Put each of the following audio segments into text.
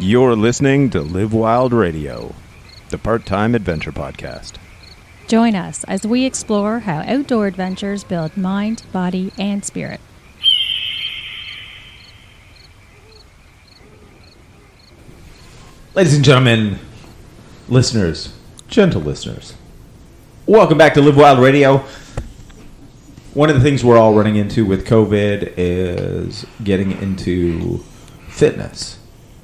You're listening to Live Wild Radio, the part-time adventure podcast. Join us as we explore how outdoor adventures build mind, body, and spirit. Ladies and gentlemen, listeners, gentle listeners, welcome back to Live Wild Radio. One of the things we're all running into with COVID is getting into fitness.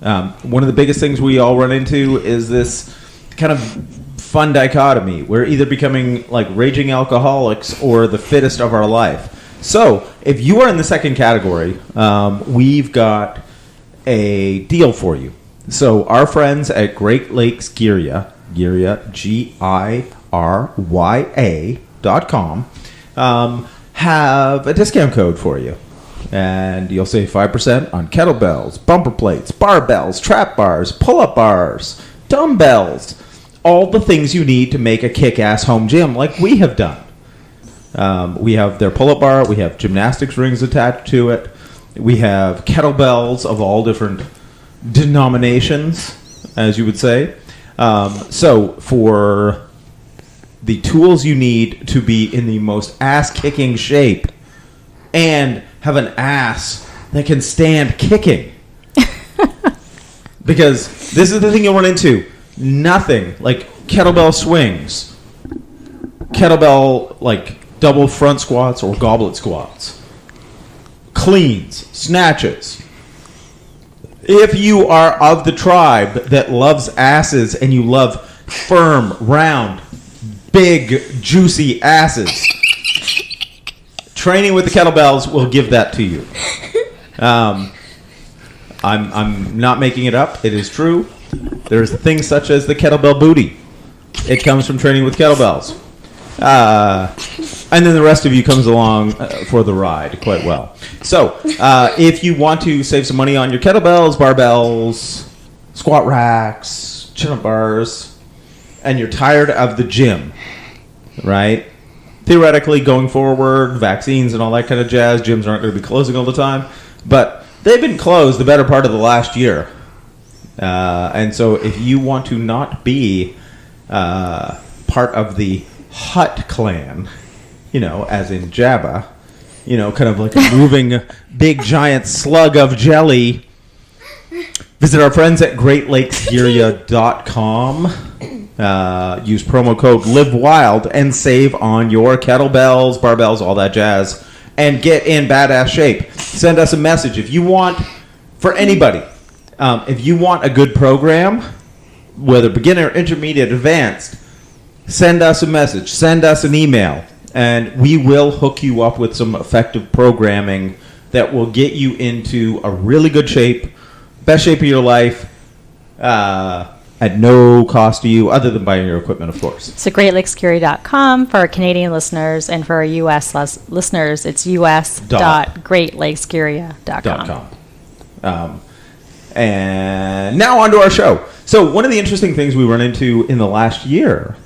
One of the biggest things we all run into is this kind of fun dichotomy. We're either becoming like raging alcoholics or the fittest of our life. So if you are in the second category, we've got a deal for you. So our friends at Great Lakes Girya, GIRYA.com, have a discount code for you. And you'll save 5% on kettlebells, bumper plates, barbells, trap bars, pull-up bars, dumbbells, all the things you need to make a kick-ass home gym like we have done. We have their pull-up bar. We have gymnastics rings attached to it. We have kettlebells of all different denominations, as you would say. So for the tools you need to be in the most ass-kicking shape and have an ass that can stand kicking. Because this is the thing you'll run into. Nothing like kettlebell swings, kettlebell like double front squats or goblet squats, cleans, snatches. If you are of the tribe that loves asses and you love firm, round, big, juicy asses, training with the kettlebells will give that to you. I'm not making it up. It is true. There's things such as the kettlebell booty. It comes from training with kettlebells. And then the rest of you comes along for the ride quite well. So if you want to save some money on your kettlebells, barbells, squat racks, chin-up bars, and you're tired of the gym, right? Theoretically, going forward, vaccines and all that kind of jazz, gyms aren't going to be closing all the time. But they've been closed the better part of the last year. And so if you want to not be part of the Hut clan, you know, as in Jabba, you know, kind of like a moving big giant slug of jelly, visit our friends at GreatLakesGirya.com. Use promo code LiveWild and save on your kettlebells, barbells, all that jazz, and get in badass shape. Send us a message if you want, for anybody, if you want a good program, whether beginner, intermediate, advanced, send us a message, send us an email, and we will hook you up with some effective programming that will get you into a really good shape, best shape of your life, at no cost to you, other than buying your equipment, of course. So GreatLakesGirya.com for our Canadian listeners, and for our U.S. listeners, it's us.greatlakesgirya.com. And now on to our show. So one of the interesting things we run into in the last year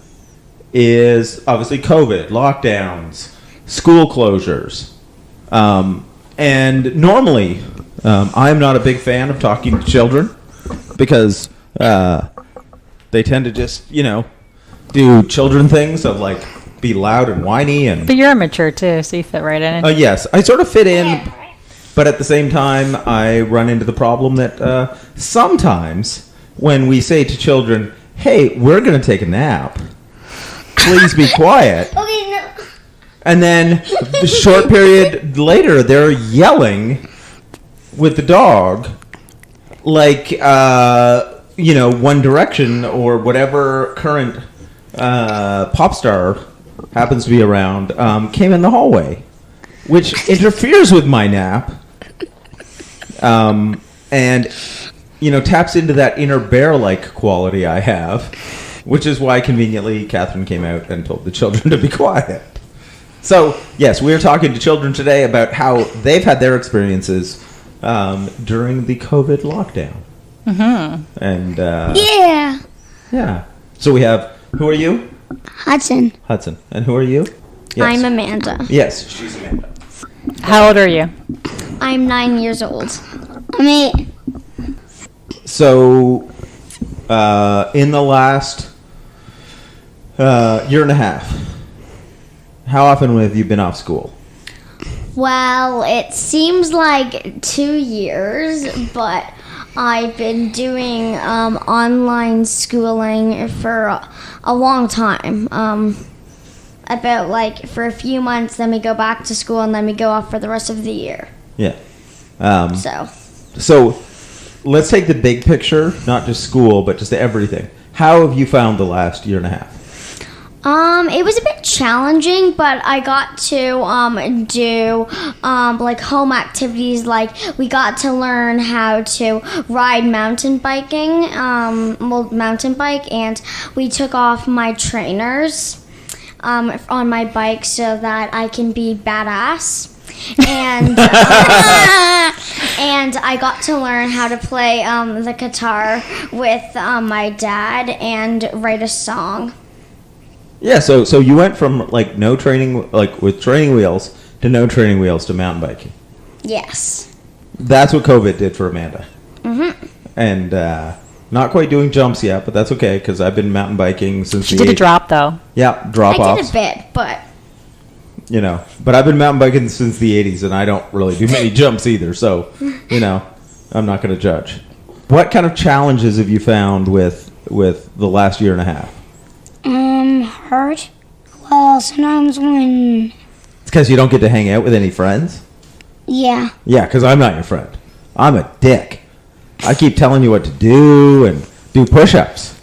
is obviously COVID, lockdowns, school closures. And normally, I'm not a big fan of talking to children because they tend to just, you know, do children things of like be loud and whiny. And but you're immature too, so you fit right in. Yes, I sort of fit in, but at the same time, I run into the problem that sometimes when we say to children, hey, we're going to take a nap, please be quiet. Okay, no. And then a short period later, they're yelling with the dog like, you know, One Direction or whatever current pop star happens to be around came in the hallway, which interferes with my nap and, you know, taps into that inner bear-like quality I have, which is why conveniently Catherine came out and told the children to be quiet. So, yes, we're talking to children today about how they've had their experiences during the COVID lockdown. Mm-hmm. And yeah. So we have, who are you? Hudson. And who are you? Yes. I'm Amanda. Yes, she's Amanda. How old are you? I'm 9 years old. I'm 8. So, in the last year and a half, how often have you been off school? Well, it seems like 2 years, but I've been doing online schooling for a long time. About like for a few months, then we go back to school, and then we go off for the rest of the year. Yeah. So Let's take the big picture, not just school, but just everything. How have you found the last year and a half? it was a bit challenging, but I got to do like home activities. Like we got to learn how to ride mountain biking, mountain bike, and we took off my trainers on my bike so that I can be badass. And and I got to learn how to play the guitar with my dad and write a song. Yeah, so you went from like no training, like with training wheels, to no training wheels to mountain biking. Yes. That's what COVID did for Amanda. Mm-hmm. And not quite doing jumps yet, but that's okay because I've been mountain biking since She did a drop, though. Yeah, drop I offs. did a bit, but You know, but I've been mountain biking since the 80s, and I don't really do many jumps either, so, you know, I'm not going to judge. What kind of challenges have you found with the last year and a half? Hurt. Well, sometimes when... It's because you don't get to hang out with any friends? Yeah. Yeah, because I'm not your friend. I'm a dick. I keep telling you what to do and do push-ups.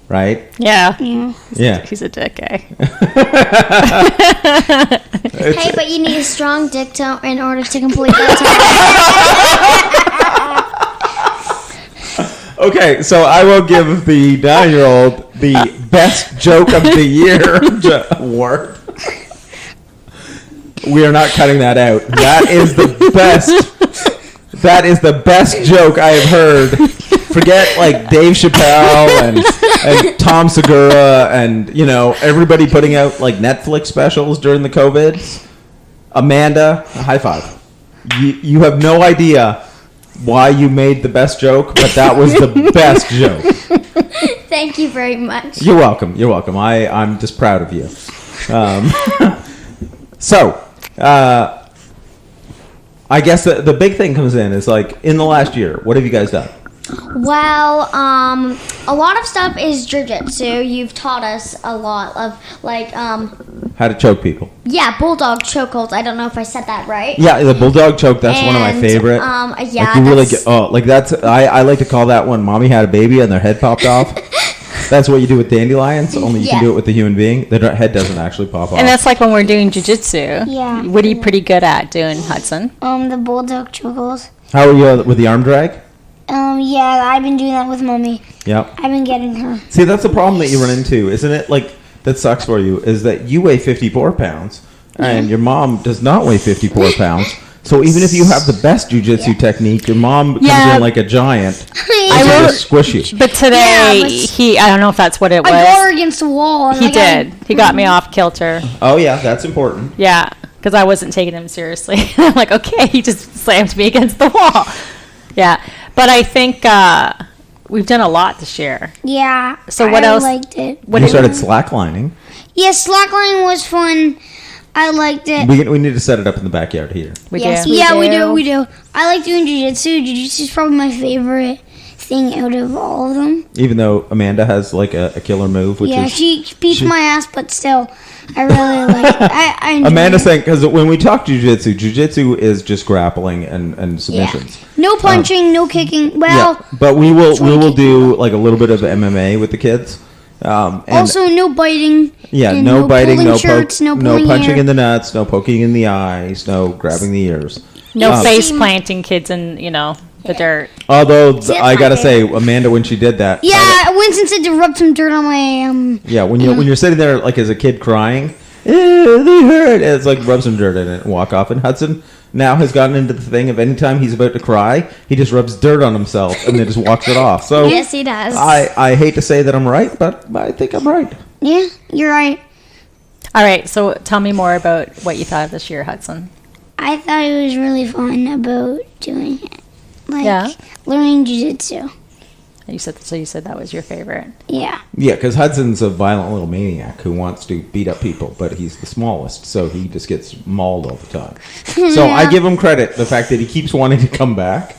Right? Yeah. Yeah. Yeah. He's a dick, eh? hey, but you need a strong dick in order to complete that Okay, so I will give the 9-year-old the best joke of the year award. We are not cutting that out. That is the best. That is the best joke I have heard. Forget like Dave Chappelle and Tom Segura and, you know, everybody putting out like Netflix specials during the COVID. Amanda, high five. You have no idea why you made the best joke, but that was the best joke. Thank you very much. You're welcome. You're welcome. I'm just proud of you. So, I guess the big thing comes in is like in the last year, what have you guys done? Well, a lot of stuff is jiu-jitsu. You've taught us a lot of, like, How to choke people. yeah, bulldog chokeholds. I don't know if I said that right. Yeah, the bulldog choke, that's one of my And, favorite. yeah, like you really that's- get, like that's, I like to call that one mommy had a baby and their head popped off. That's what you do with dandelions, only you can Yeah. do it with the human being. The head doesn't actually pop off. And that's like when we're doing jiu-jitsu. Yeah. What are you pretty good at doing, Hudson? The bulldog chokeholds. How are you with the arm drag? Yeah, I've been doing that with mommy. Yep. I've been getting her. See, that's the problem that you run into, isn't it? Like, that sucks for you, is that you weigh 54 pounds, and your mom does not weigh 54 pounds. So even if you have the best jujitsu technique, your mom comes Yeah. in like a giant I and will- just squish you. But today, Yeah, I don't know if that's what it I got her was. against the wall. And He I got- did. He got me off kilter. Oh, yeah, that's important. Yeah, because I wasn't taking him seriously. I'm like, okay, he just slammed me against the wall. Yeah, but I think we've done a lot this year. Yeah. So what I else- liked it. What You did- started slacklining. Yeah, slackline was fun. I liked it. We need to set it up in the backyard here. We Yes, do. we Yeah, we do. I like doing jiu-jitsu. Jiu-jitsu is probably my favorite thing out of all of them. Even though Amanda has like a killer move, which Yeah, is... she beats she- my ass, but still, I really like it. I enjoy Amanda's it. saying, because when we talk jujitsu is just grappling and submissions. No punching, no kicking. Well, Yeah, but we will kicking. do like a little bit of MMA with the kids. And also no biting. yeah, and no biting, pulling no shirts, no no pulling punching hair. in the nuts, no poking in the eyes, no grabbing the ears. No Um, face planting kids in, the dirt. Although that's I my gotta say, favorite. Amanda, when she did that, Yeah, Winston said to rub some dirt on my yeah, when you're sitting there like as a kid crying, they hurt. It's like rub some dirt in it and walk off. And Hudson now has gotten into the thing of anytime he's about to cry, he just rubs dirt on himself and then just walks it off. So Yes, he does. I hate to say that I'm right, but I think I'm right. Yeah, you're right. All right, so tell me more about what you thought of this year, Hudson. I thought it was really fun about doing it. Yeah. learning jiu-jitsu. You said that was your favorite. Yeah. Yeah, because Hudson's a violent little maniac who wants to beat up people, but he's the smallest, so he just gets mauled all the time. So I give him credit, the fact that he keeps wanting to come back,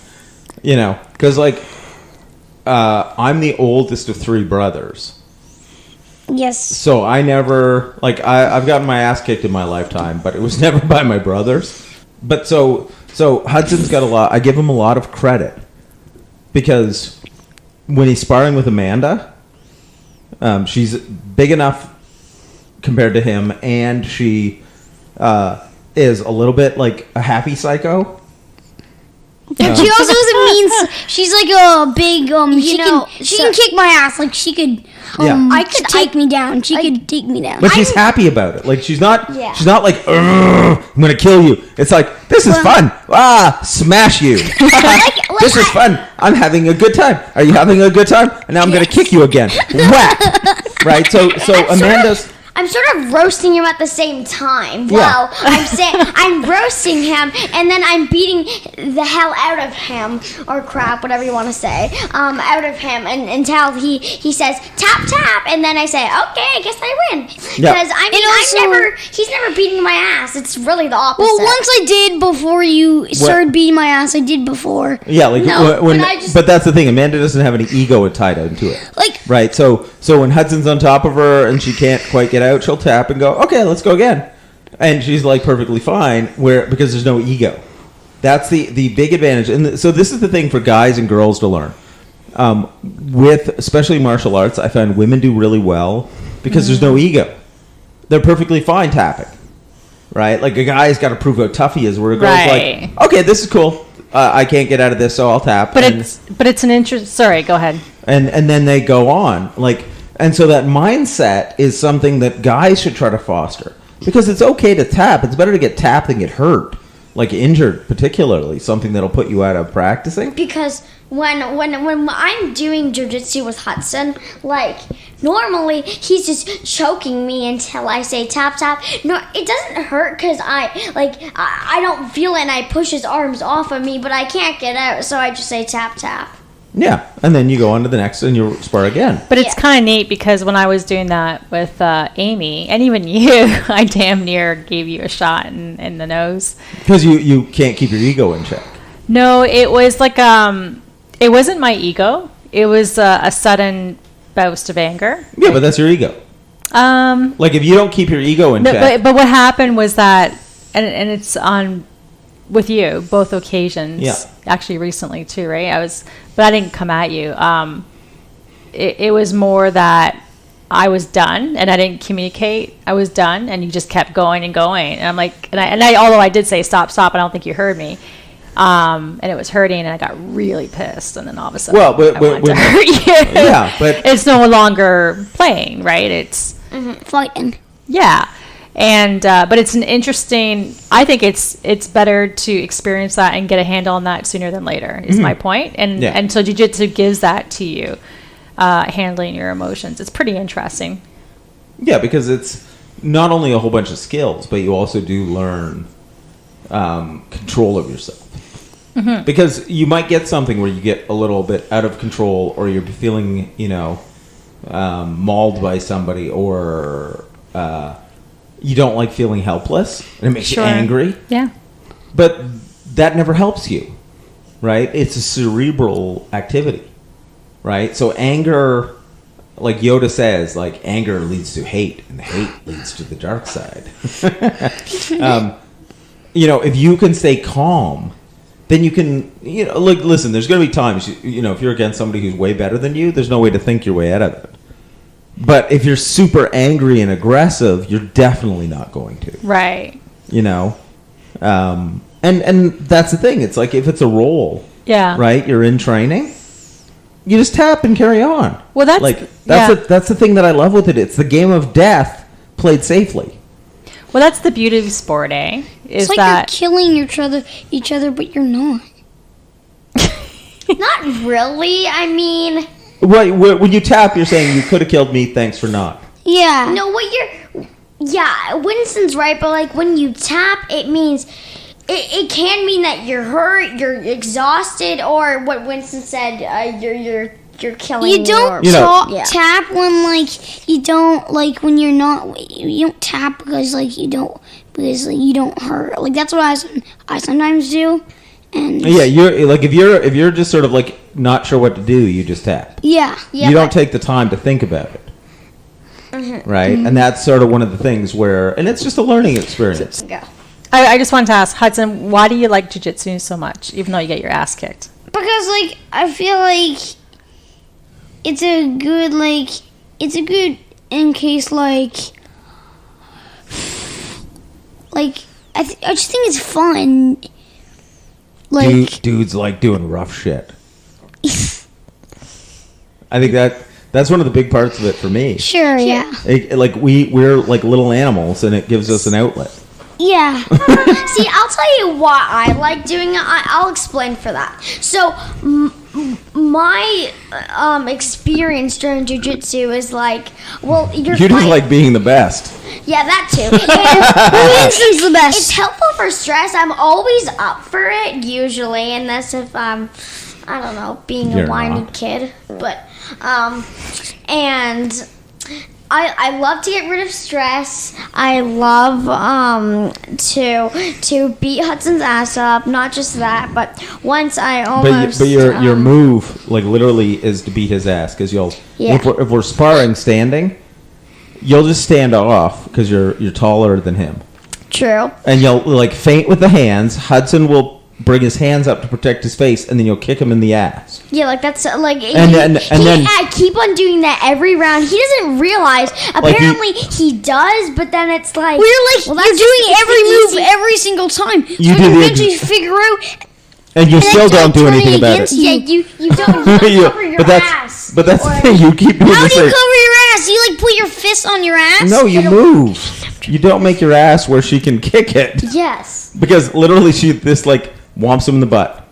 because, I'm the oldest of 3 brothers. Yes. So I never, I've gotten my ass kicked in my lifetime, but it was never by my brothers. But so Hudson's got I give him a lot of credit, because when he's sparring with Amanda, she's big enough compared to him, and she is a little bit like a happy psycho. She also is a mean. She's like a big. She can kick my ass. Like she could. Take me down. She could take me down. But she's happy about it. Like she's not. Yeah. She's not like, I'm gonna kill you. It's like, this is fun. Smash you. This is fun. I'm having a good time. Are you having a good time? And now I'm gonna kick you again. Whack. Right. So Amanda's. I'm sort of roasting him at the same time. Well, I'm roasting him, and then I'm beating the hell out of him, or crap, whatever you want to say, out of him, and until he says tap tap, and then I say, okay, I guess I win, because he's never beating my ass. It's really the opposite. Well, once I did before you started beating my ass. I did before. Yeah, but that's the thing. Amanda doesn't have any ego tied into it. Right. So when Hudson's on top of her and she can't quite get out, she'll tap and go, okay, let's go again. And she's perfectly fine because there's no ego. That's the big advantage. And so this is the thing for guys and girls to learn. With especially martial arts, I find women do really well because there's no ego. They're perfectly fine tapping. Right? Like a guy's got to prove how tough he is, where a girl's like, okay, this is cool. I can't get out of this, so I'll tap. But it's an interest. Sorry, go ahead. And then they go on. And so that mindset is something that guys should try to foster. Because it's okay to tap. It's better to get tapped than get hurt. Injured, particularly. Something that'll put you out of practicing. Because when I'm doing jiu-jitsu with Hudson, normally he's just choking me until I say tap tap. No, it doesn't hurt because I don't feel it, and I push his arms off of me, but I can't get out, so I just say tap tap. Yeah, and then you go on to the next and you spar again. But it's kind of neat because when I was doing that with Amy, and even you, I damn near gave you a shot in the nose. Because you can't keep your ego in check. No, it was it wasn't my ego. It was a sudden burst of anger. Yeah, but that's your ego. If you don't keep your ego in check. But what happened was that, and it's on with you both occasions. Yeah. Actually, recently too, right? But I didn't come at you. It was more that I was done and I didn't communicate. I was done, and you just kept going and going. And I'm like, and I although I did say stop, I don't think you heard me. And it was hurting, and I got really pissed. And then all of a sudden, I wanted to hurt you. Yeah, but it's no longer playing, right? It's fighting. Yeah. And but it's an interesting. I think it's better to experience that and get a handle on that sooner than later. Is my point. And so jiu-jitsu gives that to you, handling your emotions. It's pretty interesting. Yeah, because it's not only a whole bunch of skills, but you also do learn control of yourself. Mm-hmm. Because you might get something where you get a little bit out of control, or you're feeling mauled by somebody, or you don't like feeling helpless, and it makes you angry. Yeah. But that never helps you, right? It's a cerebral activity, right? So anger, like Yoda says, anger leads to hate, and hate leads to the dark side. If you can stay calm, then you can, listen, there's going to be times, if you're against somebody who's way better than you, there's no way to think your way out of it. But if you're super angry and aggressive, you're definitely not going to. Right. And that's the thing. It's like if it's a role, right? You're in training, you just tap and carry on. Well, that's the thing that I love with it. It's the game of death played safely. Well, that's the beauty of sport, eh? It's you're killing each other, but you're not. Not really. I mean, when you tap, you're saying you could have killed me. Thanks for not. Yeah. No, Winston's right, but when you tap, it means it can mean that you're hurt, you're exhausted, or what Winston said, you're killing. You don't tap when you don't when you're not. You don't tap because you don't hurt. That's what I sometimes do. And yeah, you're if you're just sort of not sure what to do, you just tap. Yeah. You don't take the time to think about it. Mm-hmm. Right? Mm-hmm. And that's sort of one of the things and it's just a learning experience. Yeah. I just wanted to ask, Hudson, why do you like jiu-jitsu so much, even though you get your ass kicked? Because, I feel like it's a good in case, I just think it's fun. Dudes like doing rough shit. I think that's one of the big parts of it for me. Sure, yeah. We're like little animals, and it gives us an outlet. Yeah. See, I'll tell you why I like doing it. I'll explain for that. So, my experience during jiu-jitsu is you're just like being the best. Yeah, that too. Winston's the best. It's helpful for stress. I'm always up for it, usually, unless if I don't know, being a whiny kid. But, and I love to get rid of stress. I love to beat Hudson's ass up. Not just that, but once I almost. But your move literally is to beat his ass because if we're sparring standing, you'll just stand off because you're taller than him. True. And you'll feint with the hands. Hudson will bring his hands up to protect his face, and then you'll kick him in the ass. Yeah, that's and then I keep on doing that every round. He doesn't realize. Apparently, he does, but then it's you're doing every move every single time. You eventually figure out. And you still don't do anything about it. Yeah, you don't. You cover your ass. But that's the thing. You keep doing How the do same. you cover your ass? You put your fist on your ass? No, you move. You don't make your ass where she can kick it. Yes. Because literally she whomps him in the butt.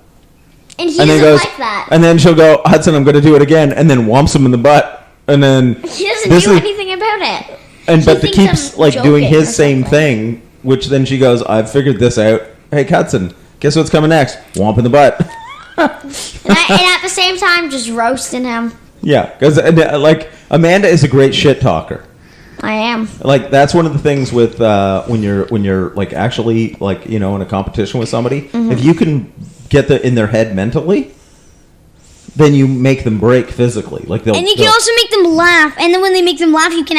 And he then doesn't goes, like that. And then she'll go, Hudson, I'm going to do it again, and then whomps him in the butt. And then he doesn't do anything about it. But he keeps doing his same thing, which then she goes, I've figured this out. Hey, Hudson, guess what's coming next? Whomp in the butt. and at the same time, just roasting him. Yeah, because Amanda is a great shit talker. I am. That's one of the things with when you're actually in a competition with somebody. Mm-hmm. If you can get in their head mentally, then you make them break physically. And you can also make them laugh. And then when they make them laugh, you can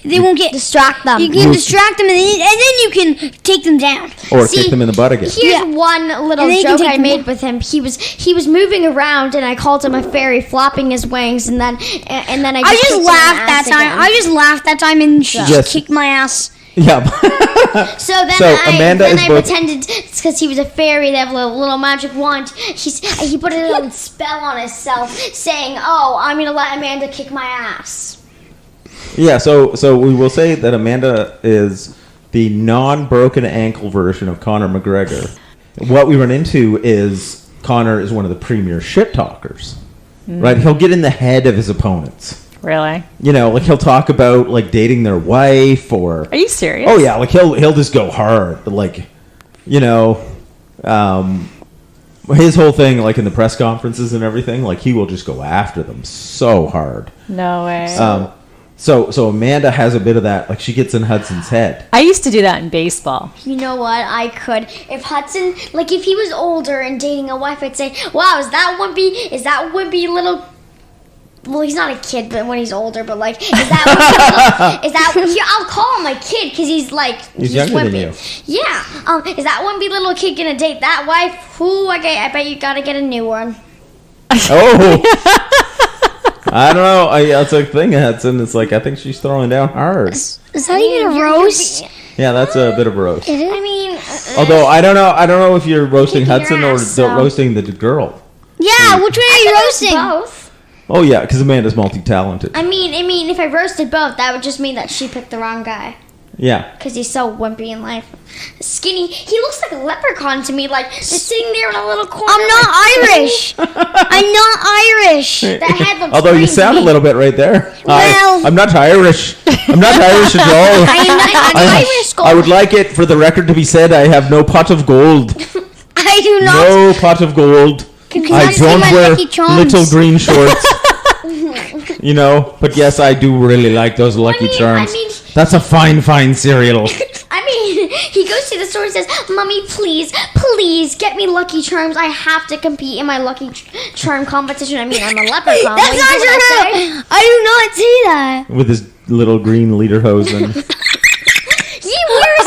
they won't get distract them. You can distract them, and then you can take them down or kick them in the butt again. Here's one little joke I made with him. He was moving around, and I called him a fairy, flopping his wings, and then I just laughed that time. Again. I just laughed that time, and she just kicked my ass. Yeah. So then I pretended because he was a fairy. They have a little magic wand. He put a little spell on himself, saying, "Oh, I'm gonna let Amanda kick my ass." Yeah. So we will say that Amanda is the non-broken ankle version of Conor McGregor. What we run into is Conor is one of the premier shit talkers. Right? He'll get in the head of his opponents. Really? He'll talk about dating their wife or. Are you serious? Oh yeah, he'll just go hard. His whole thing, in the press conferences and everything, he will just go after them so hard. No way. So Amanda has a bit of that. She gets in Hudson's head. I used to do that in baseball. You know what? I could. If Hudson, if he was older and dating a wife, I'd say, "Wow, is that wimpy little?" Well, he's not a kid, but when he's older, but is that I'll call him my kid because he's younger wimpy. than you. Yeah. Is that wimpy little kid gonna date that wife? Ooh, okay. I bet you gotta get a new one. Oh. I don't know. That's a thing, Hudson. It's I think she's throwing down hard. Is that even a roast? Yeah, that's a bit of a roast. I mean, although I don't know if you're roasting Hudson or roasting the girl. Yeah, which way are you roasting? Both. Oh yeah, because Amanda's multi-talented. I mean, if I roasted both, that would just mean that she picked the wrong guy. Yeah. Because he's so wimpy in life. Skinny. He looks like a leprechaun to me, like just sitting there in a little corner. I'm not Irish. I'm not Irish. The head looks Although you crazy. sound a little bit right there. Well- I'm not Irish. I'm not Irish at all. I'm Irish gold. I would like it for the record to be said I have no pot of gold. I do not. No pot of gold. Can I see don't my wear Lucky Charms? little green shorts. You know, but yes, I do really like those Lucky Charms. That's a fine cereal. I mean, he goes to the store and says, "Mommy, please get me Lucky Charms. I have to compete in my Lucky Charm competition." I mean, I'm a leprechaun. That's not true. I do not say that. With his little green lederhosen. He wears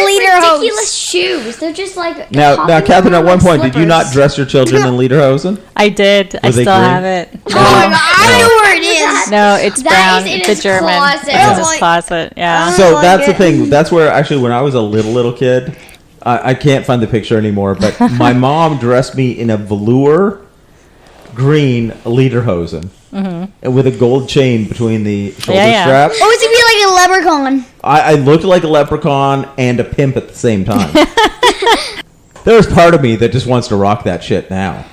lederhosen. ridiculous shoes. They're just like Now, popping Catherine, at around one like point, did you not slippers. dress your children in lederhosen? I did. I Were they still green? have it. Oh my god, I know where it is. No, it's That brown. is in It's his a German. closet. It's in Oh, his like- closet. Yeah. So like that's the it. thing. That's where actually, when I was a little kid, I can't find the picture anymore. But my mom dressed me in a velour green lederhosen and with a gold chain between the shoulder Yeah. straps. Oh, it's to be like a leprechaun. I looked like a leprechaun and a pimp at the same time. There was part of me that just wants to rock that shit now.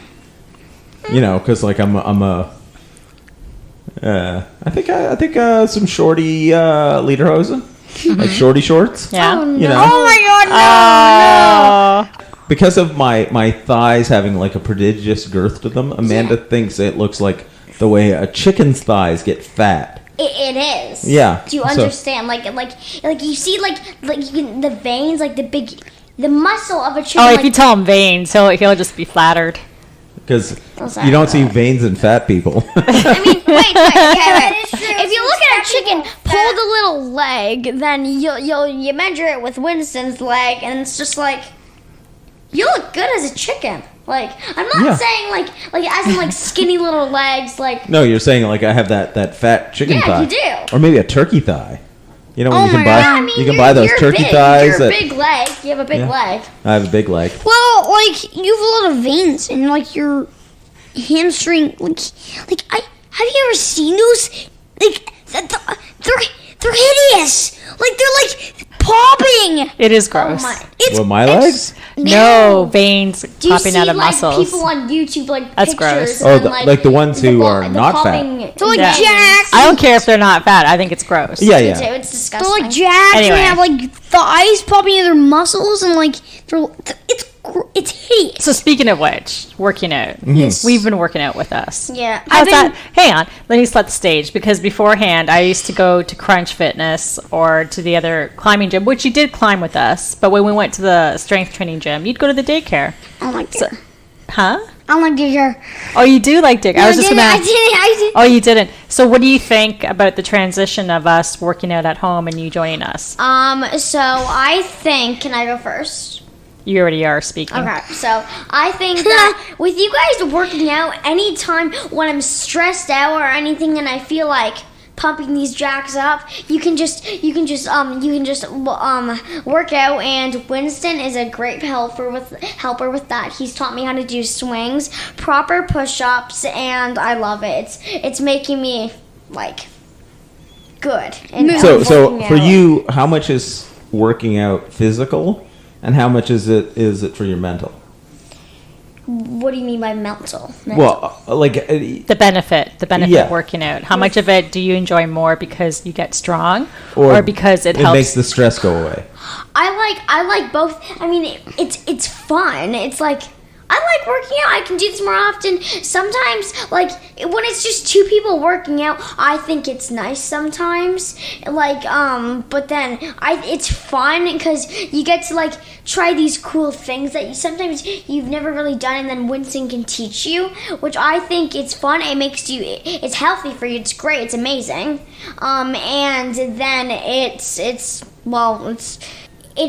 You know, because like I'm a. I think some shorty lederhosen, like shorty shorts. Yeah. You know, Oh my god, no. because of my thighs having like a prodigious girth to them, Amanda thinks it looks like the way a chicken's thighs get fat. It is. Yeah, Do you so- understand? Like you see like you can, the veins, like the muscle of a chicken. Oh, like, if you tell him veins, he'll just be flattered. Because sorry you don't about see that. veins in fat people. I mean, wait. If you look at a chicken, pull the little leg, then you measure it with Winston's leg, and it's just like you look good as a chicken. Like I'm not Yeah. saying like as in like skinny little legs, like No, you're saying like I have that fat chicken Yeah, thigh. you do. Or maybe a turkey thigh. You know when Oh you can my buy God. I mean, you can buy those you're turkey big. thighs. You're a that- big leg. You have a big Yeah. leg. I have a big leg. Well, like you have a lot of veins and like your hamstring. Like I have you ever seen those? Like they're hideous. Like they're like popping. It is gross. Oh my. It's Well, my legs? No veins Do you popping see out of like muscles. people on YouTube like That's pictures? gross. Oh, and, like the ones who po- are the not fat. popping So like Yeah. jacks. I don't care if they're not fat. I think it's gross. Yeah, Me yeah. too. It's They're disgusting. like jacks Anyway. and have like thighs popping in their muscles and like it's hideous. So speaking of which, working out. Mm-hmm. We've been working out with us. Yeah. How's that? Hang on. Let me set the stage because beforehand I used to go to Crunch Fitness or to the other climbing gym, which you did climb with us. But when we went to the strength training gym, you'd go to the daycare. I don't like daycare. Huh? I don't like daycare. Oh, you do like daycare. I was just gonna. I didn't. Oh, you didn't. So what do you think about the transition of us working out at home and you joining us? So I think, can I go first? You already are speaking. Okay, so I think that with you guys working out, anytime when I'm stressed out or anything, and I feel like pumping these jacks up, you can just work out. And Winston is a great helper with that. He's taught me how to do swings, proper push-ups, and I love it. It's making me like good. And So working for out. you, how much is working out physical, and how much is it for your mental? What do you mean by mental? Well, like The benefit Yeah. of working out. How much of it do you enjoy more because you get strong, Or or because it it helps? makes the stress go away. I like both. I mean, it's fun. It's like I like working out. I can do this more often. Sometimes, like when it's just two people working out, I think it's nice sometimes. Like, but then it's fun because you get to like try these cool things that sometimes you've never really done, and then Winston can teach you, which I think it's fun. It makes you. It's healthy for you. It's great. It's amazing. And then it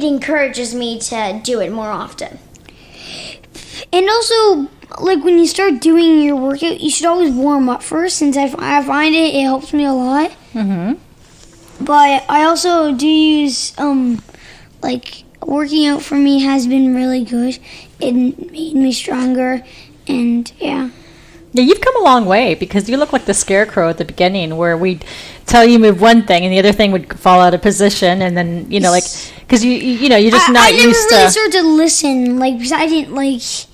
encourages me to do it more often. And also, like when you start doing your workout, you should always warm up first. Since I find it helps me a lot. But I also do use like working out for me has been really good. It made me stronger, and yeah. Yeah, you've come a long way because you look like the scarecrow at the beginning where we'd tell you move one thing and the other thing would fall out of position and then, you know, like, because you're just not used to. I never really started to listen, like, because I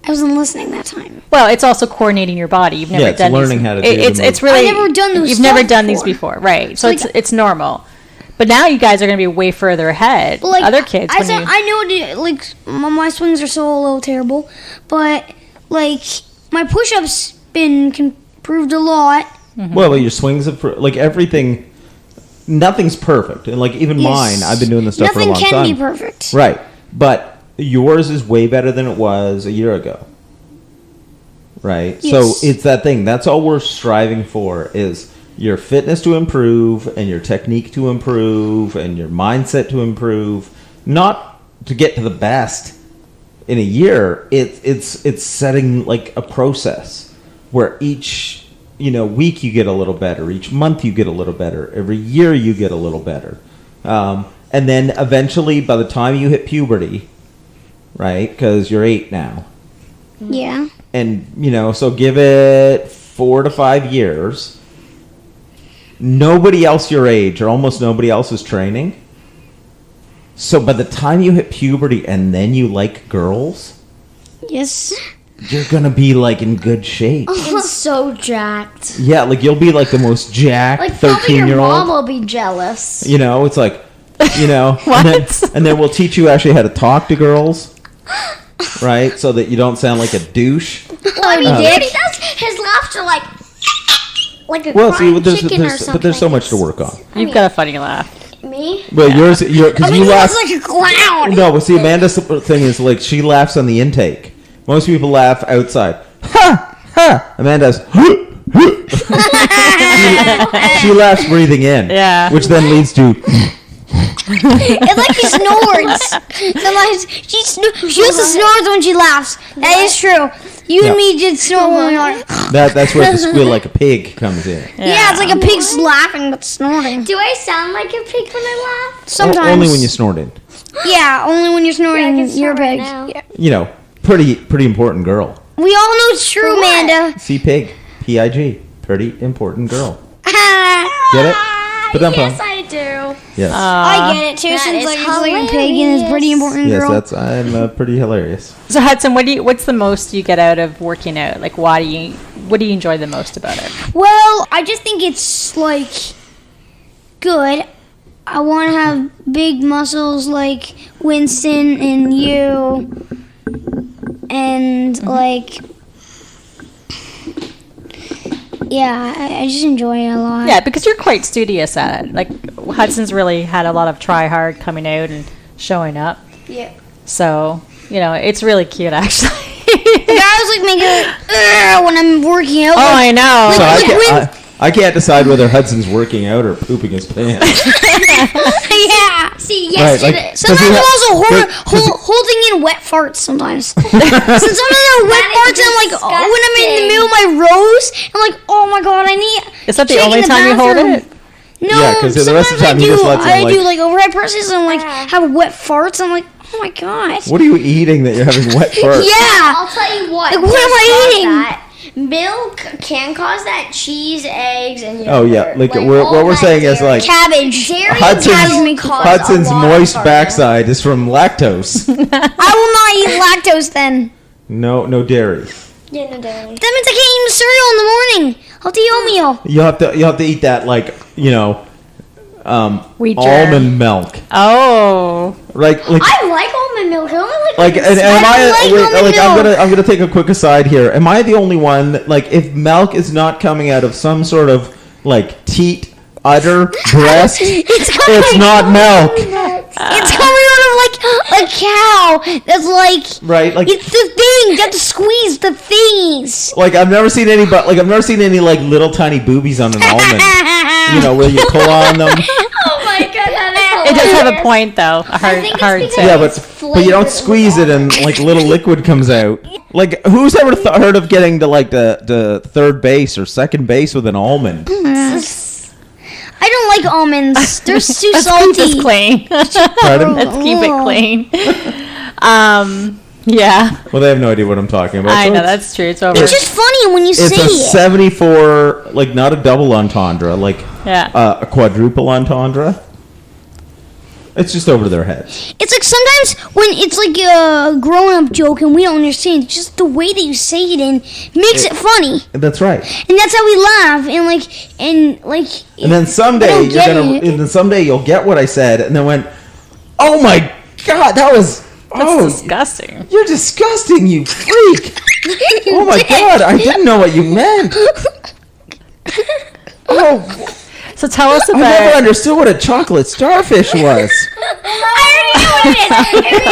wasn't listening that time. Well, it's also coordinating your body. You've never done learning how to do it's really. I've never done those You've never done before. these before, right? So Like, it's normal. But now you guys are going to be way further ahead. But like Other kids, I know, like my swings are so a little terrible, but like my push-ups been improved a lot. Mm-hmm. Well, your swings have like everything. Nothing's perfect, and like even mine, I've been doing this stuff for a long time. Nothing can be perfect, right? But yours is way better than it was a year ago, right? Yes. So it's that thing. That's all we're striving for is your fitness to improve and your technique to improve and your mindset to improve. Not to get to the best in a year. It's setting like a process where each week you get a little better, each month you get a little better, every year you get a little better, and then eventually by the time you hit puberty, right? Because you're 8 now. Yeah. And, so give it 4 to 5 years. Nobody else your age or almost nobody else is training. So by the time you hit puberty and then you like girls, Yes. you're going to be like in good shape. And so jacked. Yeah, like you'll be like the most jacked Like probably your 13-year-old. mom will be jealous. It's like, What? and then we'll teach you actually how to talk to girls, right? So that you don't sound like a douche. Well, I mean, Daddy does his laughter like a Well, see, crying chicken or something. but there's so much to work on. You've got a funny laugh. Me? Well, yours, because you He laugh. looks like a clown. No, but see, Amanda's thing is like she laughs on the intake. Most people laugh outside. Ha ha. Amanda's. she laughs breathing in. Yeah. Which then leads to. It's like she snores. Sometimes she also snores when she laughs. That is true. You Yeah. and me did snore when we were. That's where the squeal like a pig comes in. Yeah, it's like a pig's laughing but snorting. Do I sound like a pig when I laugh? Sometimes. Only when you snorted. Yeah, only when you're snoring. Yeah, I can You're a snort pig. right now. Yeah. Pretty important girl. We all know it's true, For what? Amanda. See pig. P-I-G. Pretty important girl. Get it? But Yes, I do. Yes. I get it too. That Since is like it's like a pig and it's a pretty important Yes, girl. I'm pretty hilarious. So Hudson, what's the most you get out of working out? Like, what do you enjoy the most about it? Well, I just think it's like good. I want to have big muscles like Winston and you, and like, yeah, I just enjoy it a lot. Yeah, because you're quite studious at it. Like Hudson's really had a lot of try hard coming out and showing up. Yeah. So it's really cute actually. Like, I was like making like, when I'm working out. Oh, I know. So I can't decide whether Hudson's working out or pooping his pants. Yeah. See, Right, yesterday. like- Sometimes Does he I'm ha- also holding in wet farts sometimes. So some of them are wet That farts is and I'm like, oh, when I'm in the middle of my rows, I'm like, oh my god, I need. Is that the shake in only time you hold bathroom. it? No, Yeah, 'cause the rest of the time sometimes he just lets them, I like- do like overhead presses and like have wet farts. I'm like, oh my god. What are you eating that you're having wet farts? Yeah. I'll tell you what. Like, what am I this eating? caused that. Milk can cause that. Cheese, eggs, and yogurt. Oh yeah, like all what we're that saying is dairy. like Cabbage. Dairy Hudson's cause Hudson's a lot of moist farting. backside is from lactose. I will not eat lactose then. No dairy. Yeah, no dairy. That means I can't eat cereal in the morning. I'll do oatmeal. You have to eat that like Wheat germ. almond milk. Oh. Like I like almond milk. I only like like and am I like wait, almond like milk. I'm gonna take a quick aside here. Am I the only one that, like, if milk is not coming out of some sort of like teat, udder, breast, it's not milk, It's coming out of like a cow. That's like right? Like it's the thing. You have to squeeze the thingies. like I've never seen any like little tiny boobies on an almond. Where you pull on them. Oh my god, that It is does have a hilarious. point though. A I hard think it's hard because to. Yeah, it's but you don't flavored squeeze with it and like little liquid comes out. Like who's ever heard of getting to like the third base or second base with an almond? I don't like almonds. They're too Let's keep salty. this clean. Pardon? Let's keep it clean. Yeah. Well, they have no idea what I'm talking about. I so know, it's- that's true. It's over. It's just funny when you say It's a it. 74, like not a double entendre, like Yeah. a quadruple entendre. It's just over their heads. It's like sometimes when it's like a grown-up joke and we don't understand, it's just the way that you say it and makes it funny. That's right. And that's how we laugh And then someday I don't you're get gonna, it. and then someday you'll get what I said, and then went, oh my god, that was That's disgusting. You're disgusting, you freak! Oh my god, I didn't know what you meant. Oh, So tell us I never about. understood what a chocolate starfish was. I already know what it is.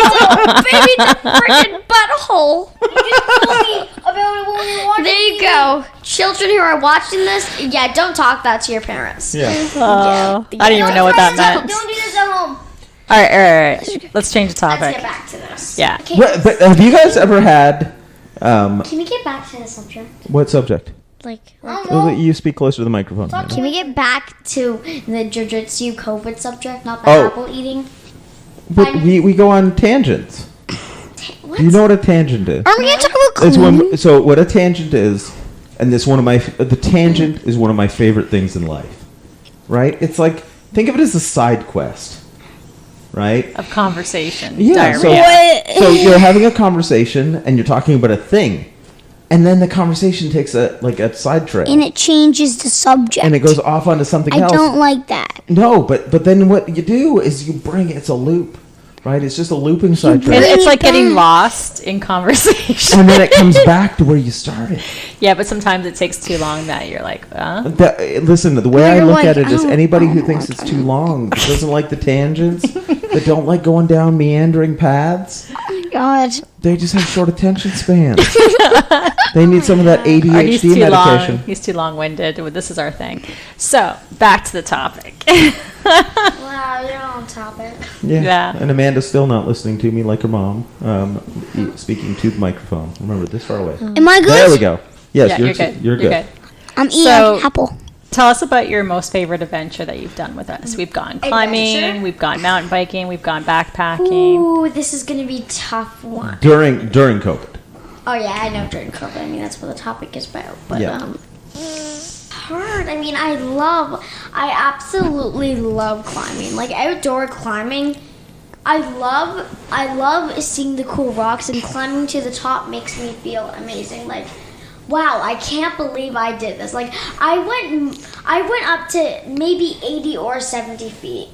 It means a baby freaking butthole. There you go. Children who are watching this, yeah, don't talk that to your parents. Yeah. Oh, I didn't even know what that meant. Don't do this at home. All right. Let's change the Let's topic. get back to this. Yeah. But have you guys ever had Can we get back to the subject? what subject? Like, You speak closer to the microphone. Amanda. can we get back to the jujitsu COVID subject, not the Oh. apple eating? But we go on tangents. What? Do you know what a tangent is? Are we gonna talk about It's cloning? so what a tangent is, and the tangent is one of my favorite things in life. Right? It's like, think of it as a side quest. Right? Of conversation. Yeah. So, Diarrhea. so you're having a conversation and you're talking about a thing, and then the conversation takes a side trail, And it changes the subject. and it goes off onto something I else. don't like that. No, but then what you do is you bring it's a loop, right? It's just a looping side trail, It's like Bring it getting back. lost in conversation. and then it comes back to where you started. Yeah, but sometimes it takes too long that you're like, Listen, the way I You're look like, at it is I don't- anybody I who don't thinks want it's too long, that doesn't like the tangents, that don't like going down meandering paths, God. they just have short attention spans. They need some of that or he's ADHD too medication. long. He's too long-winded. This is our thing. So back to the topic. Wow, you're on topic. Yeah. And Amanda's still not listening to me like her mom, speaking to the microphone. Remember, this far away. Am I good? There we go. Yes, Yeah, you're, you're good. You're good. I'm eating So- an apple. Tell us about your most favorite adventure that you've done with us. We've gone climbing, Adventure? we've gone mountain biking, we've gone backpacking. Ooh, this is gonna be a tough one. During COVID. Oh yeah, I know during COVID. I mean, that's what the topic is about. But Yeah. hard. I mean, I absolutely love climbing. Like outdoor climbing. I love seeing the cool rocks, and climbing to the top makes me feel amazing. Like, wow, I can't believe I did this. Like, I went up to maybe 80 or 70 feet.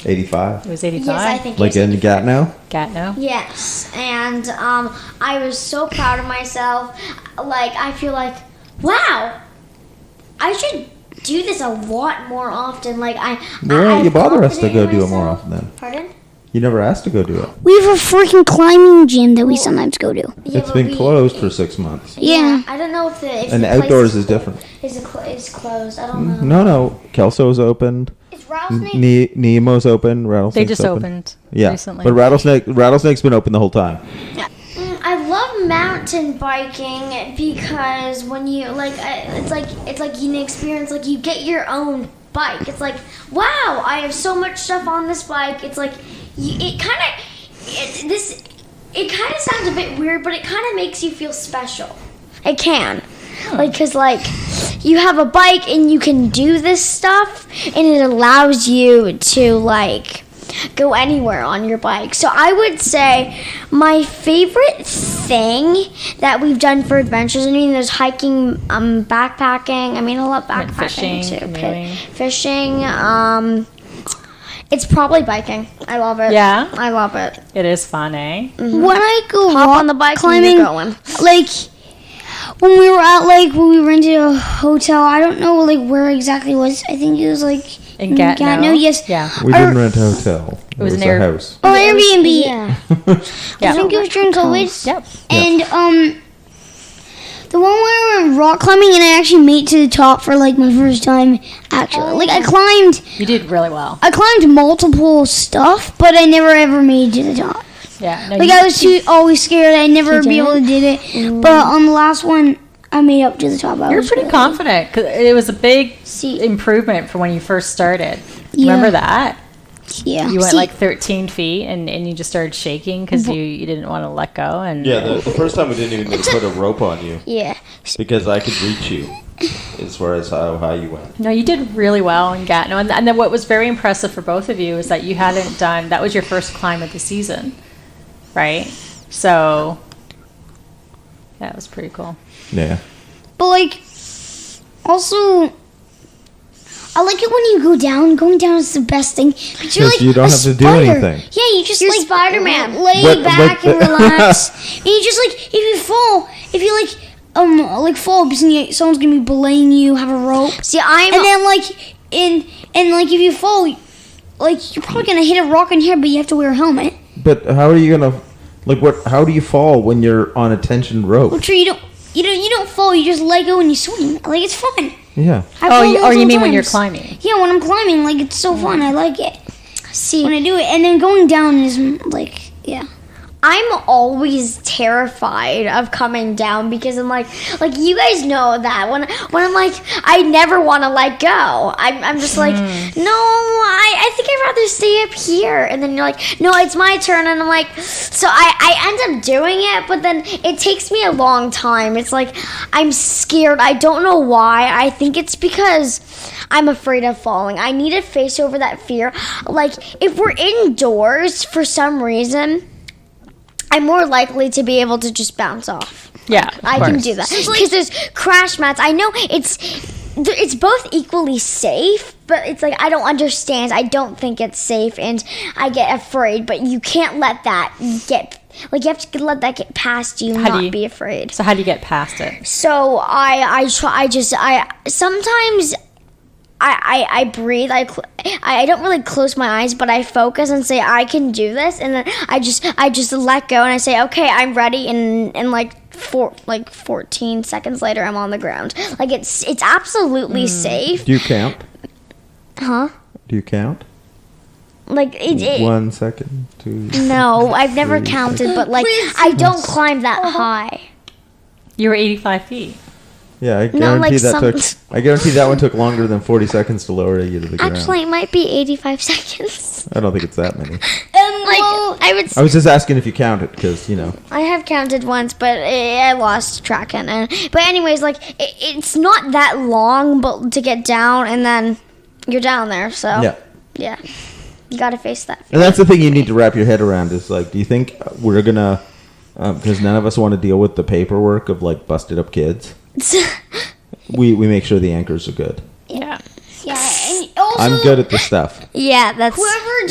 85. It was 85. Yes, I think. Like it was in Gatineau? Gatineau. Yes, and I was so proud of myself. Like, I feel like, wow, I should do this a lot more often. Like, Why don't you bother us to go do it more often then? Pardon? You never asked to go do it. We have a freaking climbing gym that we sometimes go to. Yeah, It's but been closed for 6 months. Yeah. I don't know if And the place outdoors is different. Is closed? I don't know. No. Kelso's opened. Is Rattlesnake? Nemo's open. Rattlesnake's They just opened Yeah. recently. But Rattlesnake's been open the whole time. I love mountain biking because when you it's like you experience, like, you get your own bike. It's like, wow, I have so much stuff on this bike. It's like it kind of sounds a bit weird, but it kind of makes you feel special. It can. Like, because, like, you have a bike and you can do this stuff, and it allows you to, like, go anywhere on your bike. So I would say my favorite thing that we've done for adventures, I mean, there's hiking, backpacking. I mean, I love Went backpacking fishing, too. canoeing. Fishing. It's probably biking. I love it. Yeah? I love it. It is fun, eh? When I go Hop rock on the bike climbing, and you're going. like when we were at when we rented a hotel, I don't know where exactly it was. I think it was In Gatineau? Yes. Yeah. We didn't rent a hotel. It was was an a air- house. Oh, Airbnb. Yeah. Yeah. I think it was during COVID. Yep. And the one where we went rock climbing and I actually made it to the top for my first time. Actually, I climbed You did really well. multiple stuff, but I never ever made it to the top. Yeah. No, I was always scared I'd never be able to do it. But on the last one, I made it up to the top. I You're was pretty really- confident because it was a big See- improvement from when you first started. Yeah. Remember that? Yeah. You went See, like 13 feet and you just started shaking because you didn't want to let go. And Yeah, the first time we didn't even put a rope on you yeah. because I could reach you as far as how high you went. No, you did really well in Gatineau. And then what was very impressive for both of you is that you hadn't done, that was your first climb of the season, right? So, yeah, it was pretty cool. Yeah. But like, also, I like it when you go down. Going down is the best thing. 'Cause you're like you don't a have to do spider. anything. Yeah, you just You're like Spider-Man. lay What- back what- and relax. And you just like, if you fall, if you like fall because someone's gonna be belaying you, have a rope. See, I'm And then like and like if you fall, like you're probably gonna hit a rock in your head, but you have to wear a helmet. But how are you gonna how do you fall when you're on a tension rope? Well, true, you don't fall. You just let go and you swing. Like it's fun. Yeah. I've Oh, fallen or you mean when you're sometimes. climbing? Yeah, when I'm climbing, like it's so fun. I like it see. when I do it, and then going down is like yeah. I'm always terrified of coming down because I'm like you guys know that when I'm like I never want to let go. I'm just like no, I think I'd rather stay up here. And then you're like no, it's my turn, and I'm like so I end up doing it, but then it takes me a long time. It's like I'm scared. I don't know why. I think it's because I'm afraid of falling. I need to face over that fear. Like if we're indoors for some reason, I'm more likely to be able to just bounce off. Yeah, I can do that because there's crash mats. I know it's both equally safe, but it's like I don't understand. I don't think it's safe, and I get afraid. But you can't let that get you have to let that get past you. Be afraid. So how do you get past it? So I sometimes. I breathe. I don't really close my eyes, but I focus and say I can do this, and then I just let go and I say okay, I'm ready, and like 14 seconds later I'm on the ground. Like it's absolutely safe. Do you count? Huh? Do you count? Like it 1 second, 2. no, I've never 3 counted, but like I don't climb that high. You were 85 feet. Yeah, I No, guarantee like I guarantee that one took longer than 40 seconds to lower you to the ground. Actually, it might be 85 seconds. I don't think it's that many. I would. I was just asking if you counted because I have counted once, but I lost track. But anyways, like it's not that long, but to get down, and then you're down there. So yeah, you got to face that. And that's the thing you need to wrap your head around is like, do you think we're gonna? Because none of us want to deal with the paperwork of like busted up kids. We make sure the anchors are good. Yeah. Yeah, and also I'm good at this stuff. Yeah, that's whoever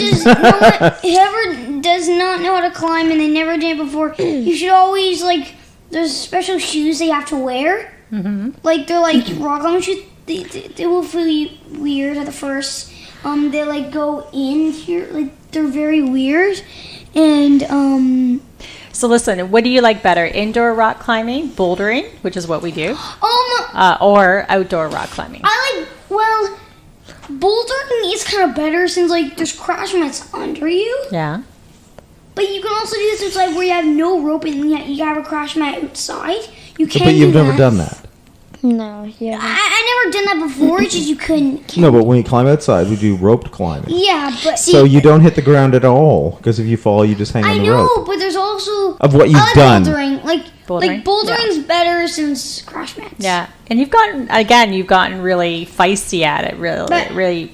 does not know how to climb and they never did it before, you should always like there's special shoes they have to wear. Mm-hmm. Like they're like rock climbing shoes. They will feel you weird at the first. They like go in here like they're very weird, and So listen, what do you like better? Indoor rock climbing, bouldering, which is what we do, or outdoor rock climbing? Bouldering is kind of better since like there's crash mats under you. Yeah. But you can also do this inside where you have no rope and yet you have a crash mat outside. You can. But you've do never that. done that. no. Yeah. I never done that before. It's just you couldn't. No, but when you climb outside, we do roped climbing. Yeah, but So you don't hit the ground at all because if you fall, you just hang I on the know, rope. but there's also Of what you've I like done. Bouldering. Like Bouldering? bouldering's better since crash mats. Yeah, and you've gotten really feisty at it, really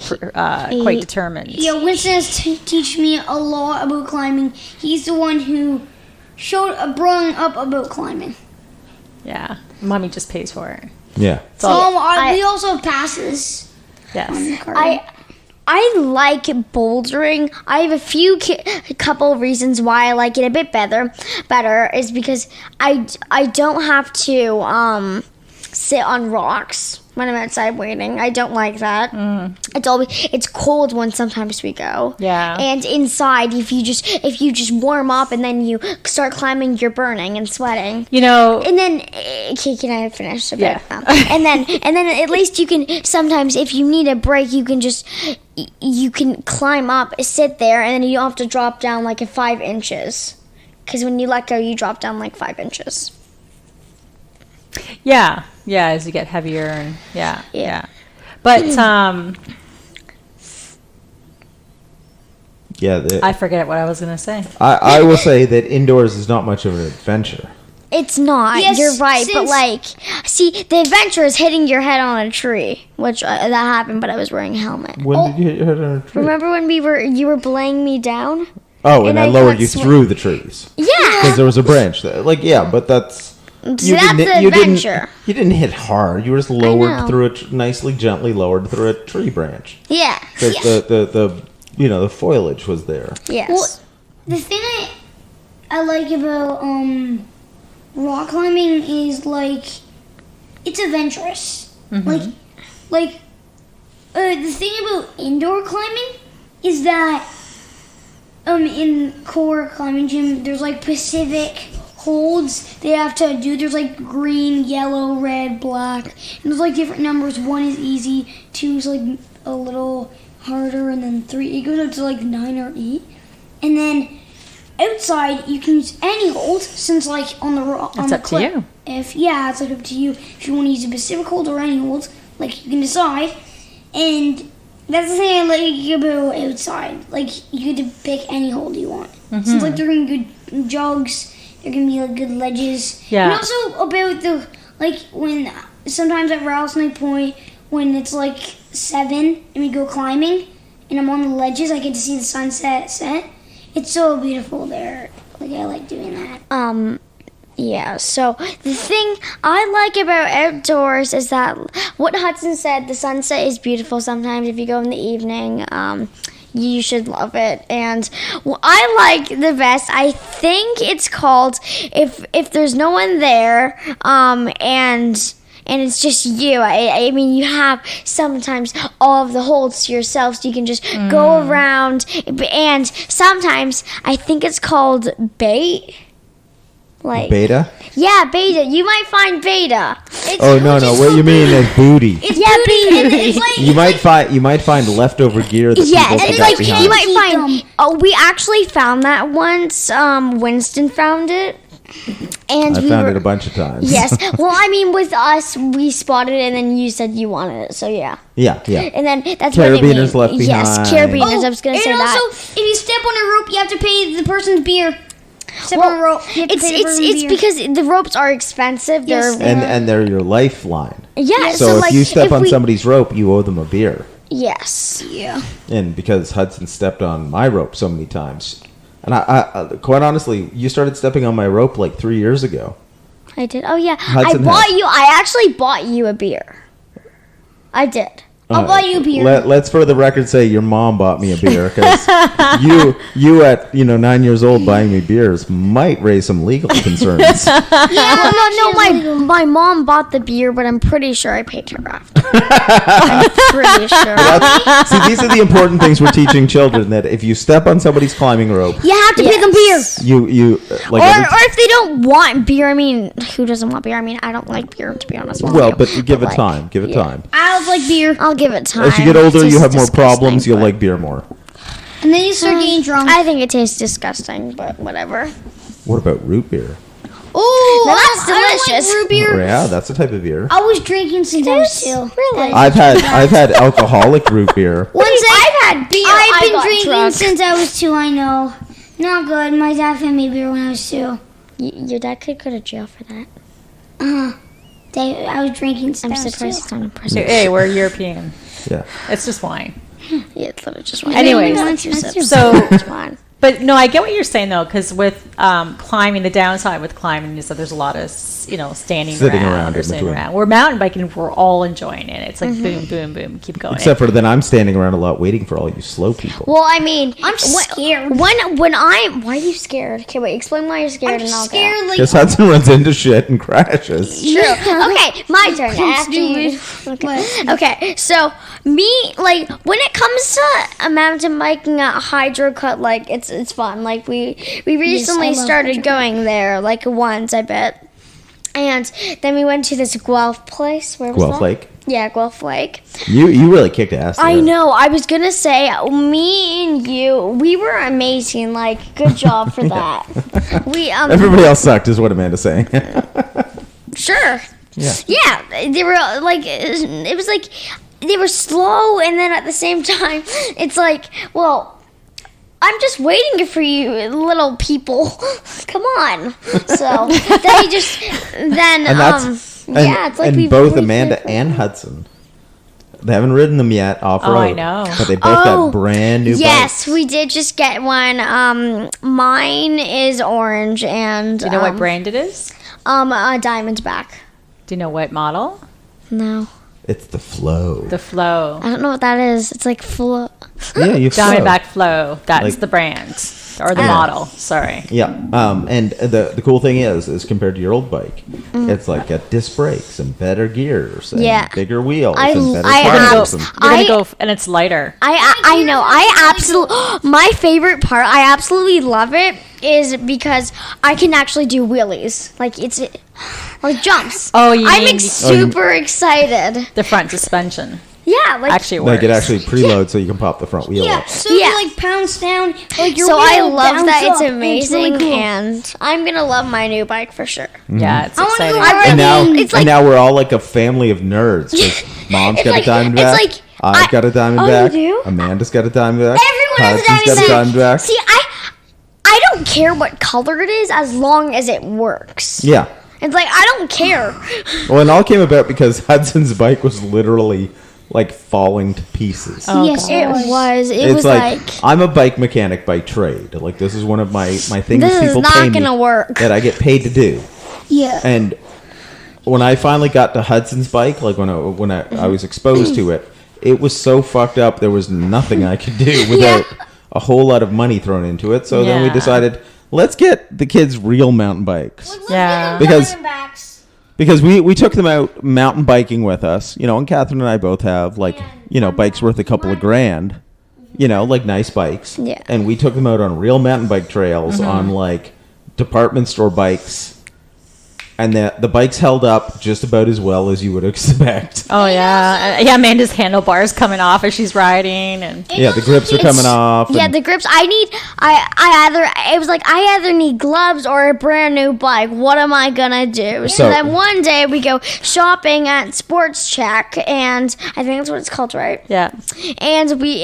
quite determined. Yeah, Winston has teach me a lot about climbing. He's the one who brought up about climbing. Yeah, mommy just pays for it. Yeah. It's all, We also have passes. yes. I like bouldering. I have a couple reasons why I like it a bit better is because I don't have to sit on rocks when I'm outside waiting. I don't like that. It's cold when sometimes we go. Yeah. And inside, if you just warm up and then you start climbing, you're burning and sweating. You know, And then, okay, can I finish a bit? Yeah. And then at least you can sometimes, if you need a break, you can climb up, sit there, and then you don't have to drop down like 5 inches. Because when you let go, you drop down like 5 inches. yeah, as you get heavier and yeah. But Yeah, I forget what I was going to say. I will say that indoors is not much of an adventure. It's not. Yes, You're right, but since- see, the adventure is hitting your head on a tree, which that happened, but I was wearing a helmet. When did you hit your head on a tree? Remember when you were belaying me down? Oh, and I lowered got you sw- through the trees. Yeah. Because there was a branch there. But that's... See, that's the adventure. You didn't hit hard. You were just lowered know. through nicely, gently lowered through a tree branch. Yeah. The foliage was there. Yes. Well, the thing I like about rock climbing is like it's adventurous. Like the thing about indoor climbing is that in core climbing gym there's like specific holds they have to do. There's like green, yellow, red, black, and there's like different numbers. 1 is easy, 2 is like a little harder, and then 3 it goes up to like 9 or 8, and then outside you can use any hold since like on the rock on It's the up to cliff. you. It's like up to you if you want to use a specific hold or any hold, like you can decide. And that's the thing I like about outside. Like you get to pick any hold you want. Since like there can be good jogs, there can be like good ledges. Yeah. And also about the like when sometimes at Rattlesnake Point when it's like 7 and we go climbing and I'm on the ledges, I get to see the sunset set. It's so beautiful there. Like I like doing that. Yeah, so the thing I like about outdoors is that what Hudson said, the sunset is beautiful sometimes if you go in the evening. You should love it. And what I like the best, I think it's called if there's no one there, and it's just you. I mean, you have sometimes all of the holds to yourself, so you can just go around. And sometimes I think it's called bait. Like Beta? Yeah, beta. You might find beta. Oh no! What you mean is booty? It's Yeah, booty, and booty. it's like You might find leftover gear that Yes, people it's forgot like behind. you might find. Oh, we actually found that once. Winston found it, and I we found were, it a bunch of times. Yes. Well, I mean, with us, we spotted it, and then you said you wanted it, so yeah. yeah. And then that's what it Carabiners means. left Yes, behind. carabiners. I was gonna and say that. also, if you step on a rope, you have to pay the person's beer. Step Well, on a rope. You have to pay the person's it's beer. because the ropes are expensive. Yes, They're And they're your lifeline. yeah. So, if like, you step on we, somebody's rope, you owe them a beer. yes. Yeah. And because Hudson stepped on my rope so many times, and I quite honestly, you started stepping on my rope like 3 years ago. I did. Oh yeah, Hudson I actually bought you a beer. I did. I'll buy you a beer. Let's for the record say your mom bought me a beer because you at 9 years old buying me beers might raise some legal concerns. My mom bought the beer, but I'm pretty sure I paid her after. I'm pretty sure. See, these are the important things we're teaching children, that if you step on somebody's climbing rope, You have to pay them beer. you like Or if they don't want beer, I mean, who doesn't want beer? I mean, I don't like beer, to be honest with well, you. but give it like, time. Give it time. I like beer. I'll give it time. As you get older, It you tastes have more disgusting, problems. You'll but- like beer more. And then you start getting drunk. I think it tastes disgusting, but whatever. What about root beer? Oh, Now that's delicious. I like root beer. Oh, yeah, that's a type of beer. I was drinking since I was 2. Really? I've had alcoholic root beer. I've had beer. I've been got drinking drunk. since I was 2. I know. Not good. My dad fed me beer when I was 2. Your dad could go to jail for that. I was drinking since I'm I was surprised 2. it's not in prison. Hey, we're European. Yeah. It's just wine. Yeah, it's literally just one. Anyways, That's so- fine. But no, I get what you're saying though, because with climbing, the downside with climbing is that there's a lot of standing Sitting around around or in sitting between. around. We're mountain biking, we're all enjoying it. It's like boom, boom, boom, keep going. Except for then I'm standing around a lot waiting for all you slow people. Well, I mean, I'm scared. When I why are you scared? Okay, wait. Explain why you're scared, I'm and I'll scared. Like Because Hudson runs into shit and crashes. True. Okay, my turn. After you. Okay, so me, like, when it comes to a mountain biking at Hydro Cut, like, it's fun. Like, we recently I love started Hydro going there, like, once, I bet. And then we went to this Guelph place. Where was Guelph that? Lake. Yeah, Guelph Lake. You really kicked ass there. I know. I was gonna say, me and you, we were amazing. Like, good job for that. We Everybody else sucked, is what Amanda's saying. sure. Yeah. Yeah, they were like, it was like they were slow, and then at the same time, it's like, well, I'm just waiting for you, little people. Come on. So they just then And that's it's like and we've both waited Amanda for- and Hudson. They haven't ridden them yet off road. I know. But they both got brand new Yes, bikes. we did just get one. Mine is orange, and Do you know what brand it is? Diamondback. Do you know what model? No, It's the Flow. The Flow. I don't know what that is. It's like Yeah, you Flow. Diamondback Flow. That's Like- the brand. Or the Yeah. model. Sorry. Yeah, and the cool thing is compared to your old bike, it's like got disc brakes and better gears and Yeah. bigger wheels I- and better I You're gonna go, tires. And, you're gonna go and it's lighter. I know. I absolutely. My favorite part. I absolutely love it is because I can actually do wheelies. Like it's like jumps. Oh, you I'm mean super excited. the front suspension. Yeah, like Actually works. like it actually preloads so you can pop the front wheel Yeah, up. so Yeah. you like pounce down, like your so I wheel love bounce that. It's up. amazing, really cool. and I'm gonna love my new bike for sure. Yeah, it's I wanna exciting. go ride And now, It's like- and now we're all like a family of nerds. 'Cause Mom's It's got like- a Diamondback. it's like- I've got a Diamondback. Oh, you do? Amanda's got a Diamondback. Everyone has a Hudson's got a Diamondback. See, I don't care what color it is as long as it works. Yeah. It's like I don't care. Well, it all came about because Hudson's bike was literally like falling to pieces. Oh, Yes, God. It was. It It's was like, like I'm a bike mechanic by trade. Like this is one of my things This is people not pay me gonna work. that I get paid to do. Yeah. And when I finally got to Hudson's bike, like when I was exposed to it, it was so fucked up. There was nothing I could do without a whole lot of money thrown into it. So then we Yeah. decided, let's get the kids real mountain bikes. Yeah. Because we took them out mountain biking with us, you know, and Catherine and I both have like, you know, bikes worth a couple of grand, you know, like nice bikes. Yeah. And we took them out on real mountain bike trails on like department store bikes. And the bikes held up just about as well as you would expect. Oh yeah, yeah. Amanda's handlebars coming off as she's riding, and Yeah, the grips are coming off. Yeah, and- the grips. I either need gloves or a brand new bike. What am I gonna do? So So- then one day we go shopping at Sports Check, and I think that's what it's called, right? yeah. And we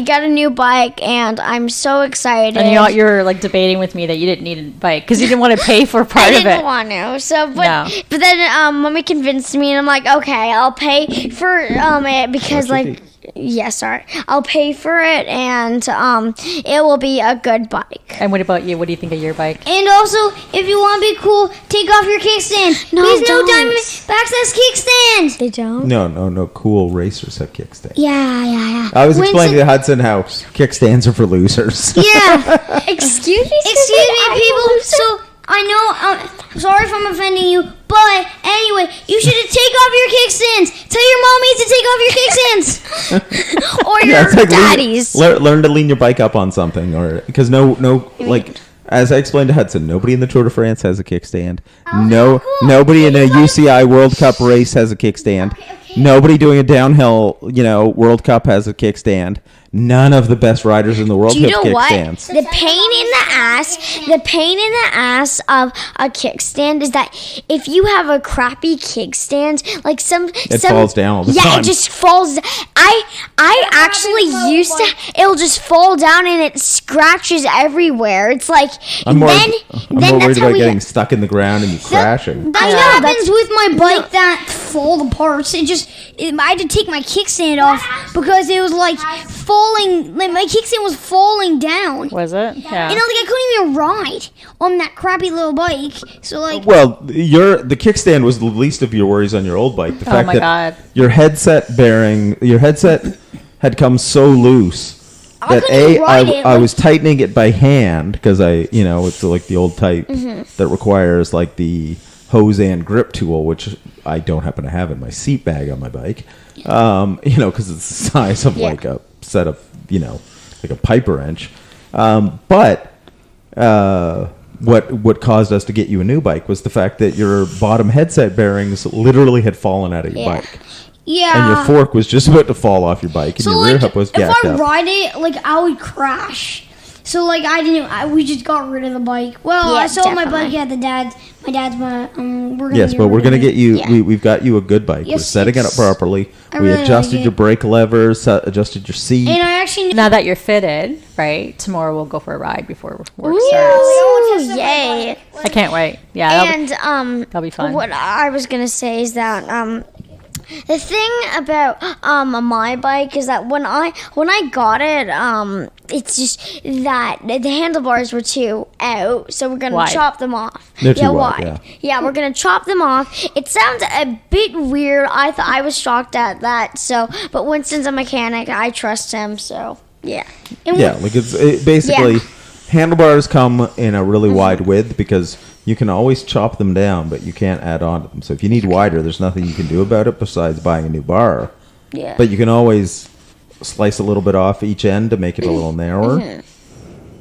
got a new bike, and I'm so excited. And you're like debating with me that you didn't need a bike because you didn't want to pay for part I of didn't it. want to. So, No. but then Mommy convinced me, and I'm like, okay, I'll pay for it because Watch your like. Yeah, sorry. I'll pay for it, and it will be a good bike. And what about you? What do you think of your bike? And also, if you want to be cool, take off your kickstand. No, Please no don't. Diamondbacks has kickstands. They don't. No. Cool racers have kickstands. Yeah. I was explaining to Hudson how kickstands are for losers. Yeah. Excuse me. Excuse me, people. So I know. I'm sorry if I'm offending you, but anyway, you should take off your kickstands. Tell your mommy to take off your kickstands. Or Yeah, your it's like daddies. learn to lean your bike up on something, or because like as I explained to Hudson, nobody in the Tour de France has a kickstand. Nobody in a UCI World Cup race has a kickstand. Nobody doing a downhill, World Cup has a kickstand. None of the best riders in the world Do you have know what? kickstands. The pain in the ass of a kickstand is that if you have a crappy kickstand, like It falls down all the yeah, time. it just falls. I actually used to. It'll just fall down and it scratches everywhere. It's like I'm more then worried that's how about we. getting stuck in the ground and you crashing. That Yeah, happens with my bike that fall apart. I had to take my kickstand off because it was like falling. Like my kickstand was falling down. Was it? Yeah. I couldn't even ride on that crappy little bike. So Well, the kickstand was the least of your worries on your old bike. The fact my that God. your headset had come so loose that couldn't ride it, I was tightening it by hand because it's like the old type that requires like the hose and grip tool, which I don't happen to have in my seat bag on my bike. Because it's the size of like a set of like a pipe wrench. But what caused us to get you a new bike was the fact that your bottom headset bearings literally had fallen out of your bike. yeah. And your fork was just about to fall off your bike, and So your rear hip was if jacked I up. ride it, I would crash. So we just got rid of the bike. Well, Yeah, I sold my definitely. bike at the dad's my dad's, but we're gonna Yes, but we're gonna get you. Yeah. We've got you a good bike. We're Yes, setting it up properly. I We really adjusted like your it. brake levers, adjusted your seat. And I actually Now that you're fitted, right? Tomorrow we'll go for a ride before work Ooh, starts. yay. I can't wait. Yeah, And that'll be fun. what I was gonna say is that the thing about my bike is that when I got it, it's just that the handlebars were too out, so we're gonna Wide. chop them off. They're too wide, Yeah, we're gonna chop them off. It sounds a bit weird. I was shocked at that. So, but Winston's a mechanic. I trust him. So yeah. And Yeah, like it basically handlebars come in a really wide width because you can always chop them down, but you can't add on to them. So if you need wider, there's nothing you can do about it besides buying a new bar. Yeah. But you can always slice a little bit off each end to make it a little narrower.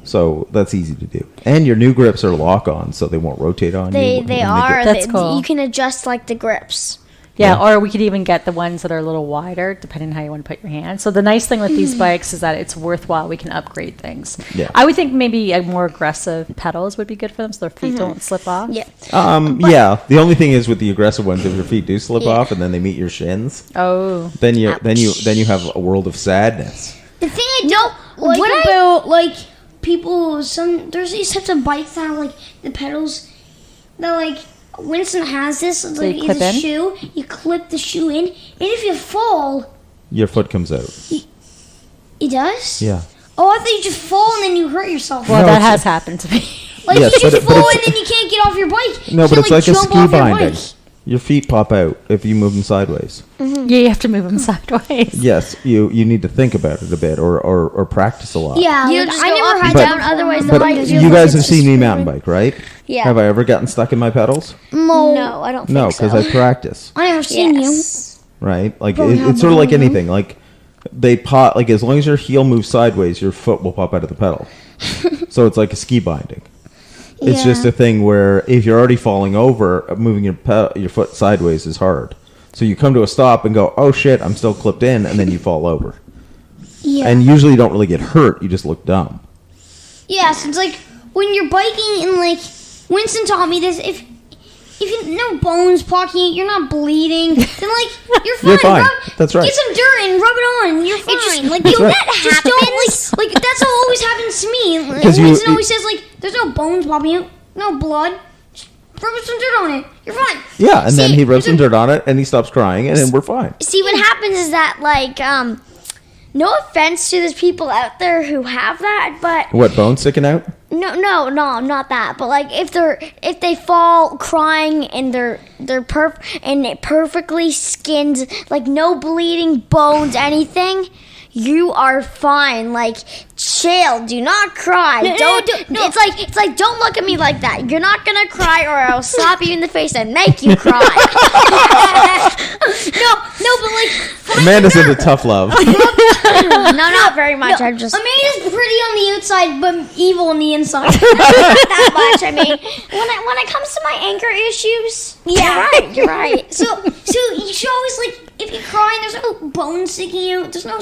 So that's easy to do. And your new grips are lock-on, so they won't rotate on They you. when they are. That's They- cool. You can adjust like the grips. Yeah, or we could even get the ones that are a little wider, depending on how you want to put your hand. So the nice thing with these bikes is that it's worthwhile. We can upgrade things. Yeah. I would think maybe a more aggressive pedals would be good for them, so their feet don't slip off. Yeah. Yeah. The only thing is with the aggressive ones, if your feet do slip off and then they meet your shins, Oh, then you have a world of sadness. the thing I don't like what I- about like people, there's these types of bikes that have like the pedals that like Winston has this. It's you like clip it's a in? shoe. You clip the shoe in, and if you fall, Your foot comes out. it does. Yeah. Oh, I thought you just fall and then you hurt yourself. well, No, that it's- has happened to me. Like Yes, you just but fall it's- and then you can't get off your bike. No, You but can't, it's like a jump ski off your binding. bike. Your feet pop out if you move them sideways. Yeah, you have to move them sideways. Yes, you need to think about it a bit or practice a lot. Yeah, You like, just I go never up had and But- down. Otherwise, the But bike is feels you like guys have it's seen me just- mountain bike, right? Yeah. Have I ever gotten stuck in my pedals? No, I don't think No, so. because I practice. I never seen you. Yes. Right? Like Probably have it's sort of like one, anything. Like they pop. Like as long as your heel moves sideways, your foot will pop out of the pedal. So it's like a ski binding. It's Yeah. just a thing where if you're already falling over, moving your foot sideways is hard. So you come to a stop and go, "Oh shit, I'm still clipped in," and then you fall over. Yeah. And usually you don't really get hurt. You just look dumb. Yeah, so it's like when you're biking and like Winston taught me this. If you no bones poking, you're not bleeding. Then like you're fine. You're fine. That's right. Get some dirt and rub it on. You're fine. Like That's you, right. just don't like that's how always happens to me. Like, 'Cause you- Winston always says like there's no bones popping out, no blood. Just rub some dirt on it. You're fine. Yeah, and then See, he rubs there's some dirt on it, and he stops crying, and then we're fine. See, what happens is that, like, no offense to those people out there who have that, but What, bone sticking out? no, not that. But like, if they fall crying and they're and it perfectly skinned, like no bleeding, bones, anything, you are fine. Like, chill. Do not cry. Don't. It's like don't look at me like that. You're not gonna cry, or I'll slap you in the face and make you cry. No, but like Amanda's into tough love. No, not very much. I'm just Amanda's pretty on the outside, but evil on the inside. that much. I mean, when it comes to my anger issues, Yeah. you're right. So you should always like if you cry and there's no bones sticking out, there's no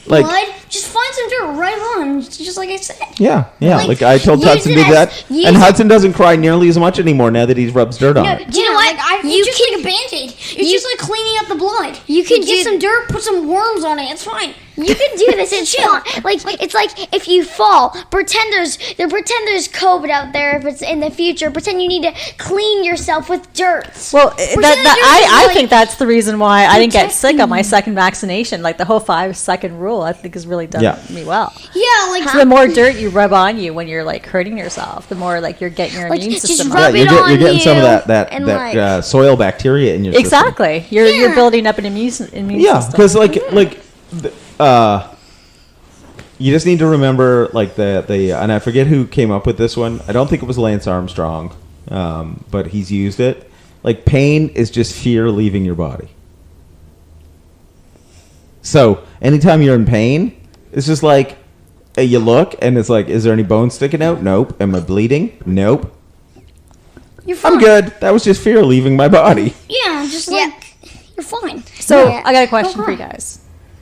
Like- blood. Just find some dirt, right on. Just like I said. Yeah. Like, Like I told use Hudson it to do as- that, use and it- Hudson doesn't cry nearly as much anymore now that he rubs dirt on it. Do you know what? you It's just like a band-aid. It's just like cleaning up the blood. You can get do- some dirt, put some worms on it. It's fine. You can do this. It's fun. Like it's like if you fall, pretend there's COVID out there. If it's in the future, pretend you need to clean yourself with dirt. Well, I like, think that's the reason why I didn't get sick on my protecting second vaccination. Like the whole 5-second rule, I think has really done Yeah. me well. Yeah, like So the more dirt you rub on you when you're like hurting yourself, the more like you're getting your Like, immune just system rub up. it you're on getting some of you that and, like- soil bacteria in your system. Exactly. You're building up an immune Yeah, system. because you just need to remember like the and I forget who came up with this one. I don't think it was Lance Armstrong, but he's used it. Like pain is just fear leaving your body. So anytime you're in pain, it's just like you look and it's like, is there any bone sticking out? Nope. Am I bleeding? Nope. you're fine. I'm good. That was just fear leaving my body. Yeah, just Yeah. like you're fine. So Yeah. I got a question Don't for you cry. guys.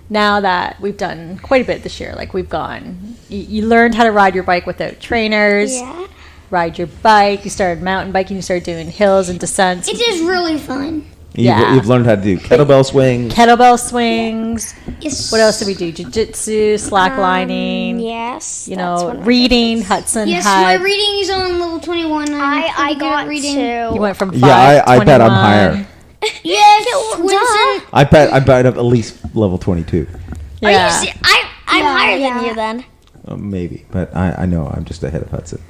Now that we've done quite a bit this year, like we've gone, you learned how to ride your bike without trainers. Yeah. ride your bike. You started mountain biking. You started doing hills and descents. It is really fun. You've learned how to do kettlebell swings. Kettlebell swings. Yes. What else did we do? Jiu-jitsu, slacklining. Yes. You that's know, one of my Reading. favorites. Hudson Yes, had. my reading is on level 21. I good at got reading. to. You went from 5 Yeah, to I bet I'm 21. higher. Yes, Winston. I bet I'm at least level 22. Yeah. I'm Yeah, higher yeah. than you then. Maybe, but I know I'm just ahead of Hudson.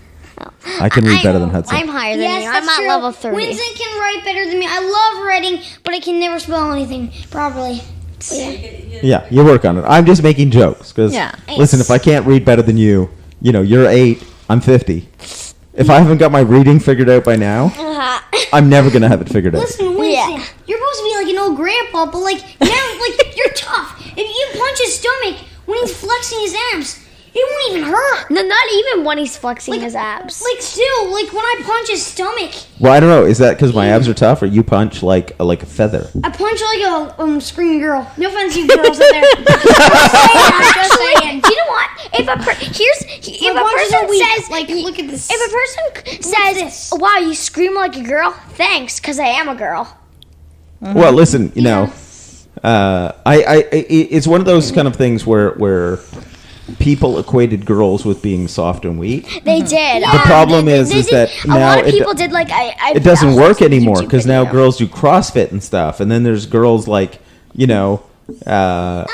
I can read better than Hudson. I'm higher than Yes, you. that's I'm at true. level 30. Winston can write better than me. I love writing, but I can never spell anything properly. But yeah. Yeah, you work on it. I'm just making jokes because Yeah. listen, if I can't read better than you, you're 8, I'm 50. If I haven't got my reading figured out by now, I'm never gonna have it figured out. Listen, Winston, Yeah. you're supposed to be like an old grandpa, but you're tough. If you punch his stomach when he's flexing his abs, it won't even hurt. No, not even when he's flexing his abs. Still, when I punch his stomach, Well, I don't know. Is that because my abs are tough, or you punch like a feather? I punch like a screaming girl. No offense, you girls out there. Just saying. Do you know what? If a person says, look at this. if a person says, "Wow, you scream like a girl," thanks, because I am a girl. Well, listen, it's one of those kind of things where people equated girls with being soft and weak. They did. The problem is that a now lot of people did it doesn't work anymore because now girls do CrossFit and stuff, and then there's girls like that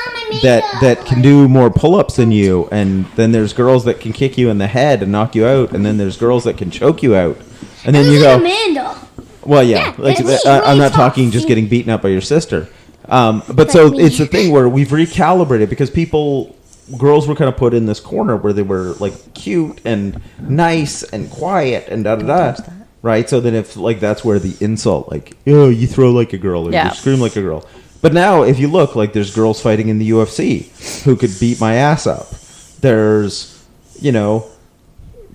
can do more pull-ups than you, and then there's girls that can kick you in the head and knock you out, and then there's girls that can choke you out, and then you go, Amanda. well, yeah, it's really I'm not tough. talking just getting beaten up by your sister, but so it's the thing where we've recalibrated because girls were kind of put in this corner where they were like cute and nice and quiet and right? So then if that's where the insult, you throw like a girl or you scream like a girl. But now if you look, there's girls fighting in the UFC who could beat my ass up. There's,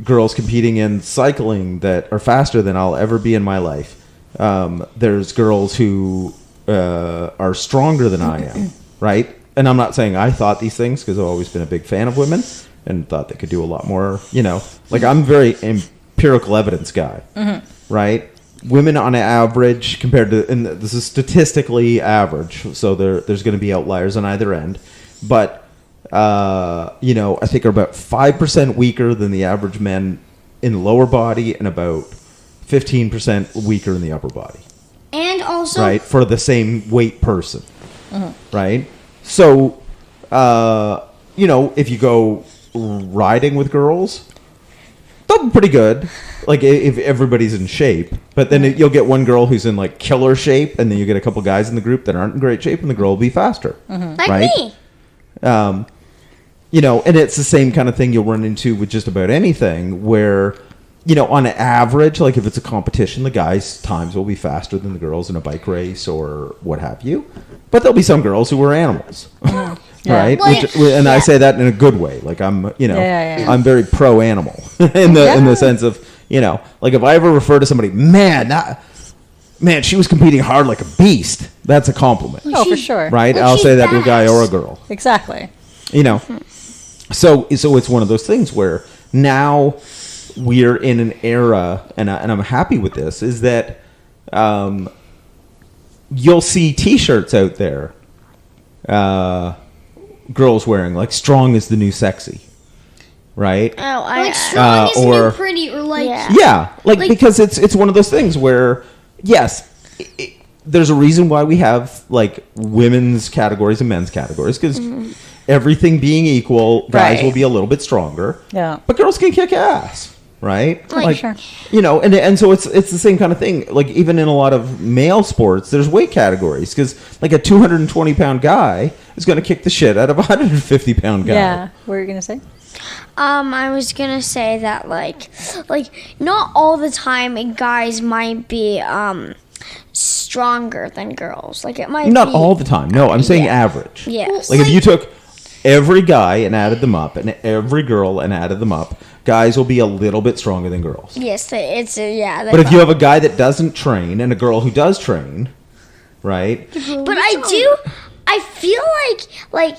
girls competing in cycling that are faster than I'll ever be in my life. There's girls who are stronger than I am, right? And I'm not saying I thought these things because I've always been a big fan of women and thought they could do a lot more, I'm a very empirical evidence guy, right? Women on average compared to, and this is statistically average, so there's going to be outliers on either end, but, I think are about 5% weaker than the average men in the lower body and about 15% weaker in the upper body. And also, Right? For the same weight person. Right? So, if you go riding with girls, they'll be pretty good. If everybody's in shape. But then you'll get one girl who's in killer shape, and then you get a couple guys in the group that aren't in great shape, and the girl will be faster. Like right? me. And it's the same kind of thing you'll run into with just about anything where, on average, if it's a competition, the guys' times will be faster than the girls in a bike race or what have you. But there'll be some girls who are animals, right? I say that in a good way. I'm, I'm very pro animal in the sense of, if I ever refer to somebody, man, she was competing hard like a beast. That's a compliment. Oh, for sure. Right? Well, I'll she's say that to a guy badass. or a girl. Exactly. So it's one of those things where now we're in an era, and I'm happy with this, is that you'll see T-shirts out there, girls wearing strong is the new sexy, right? Oh, strong is or- pretty, or Yeah, because it's one of those things where, yes, there's a reason why we have women's categories and men's categories because everything being equal, guys Right. will be a little bit stronger. Yeah. But girls can kick ass, right? Sure. And so it's the same kind of thing. Even in a lot of male sports, there's weight categories because a 220-pound guy is going to kick the shit out of a 150-pound guy. Yeah. What were you going to say? I was gonna say that not all the time guys might be stronger than girls. It might Not be, all the time. No, I'm saying average. Yes. If you took every guy and added them up, and every girl and added them up, guys will be a little bit stronger than girls. Yes, it's But if you have a guy that doesn't train and a girl who does train, right? But I feel like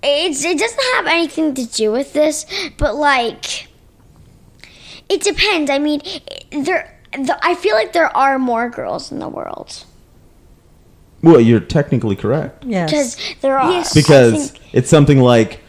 it doesn't have anything to do with this, but It depends. I mean, I feel like there are more girls in the world. Well, you're technically correct. Yes. Because there are. Yes. Because it's something like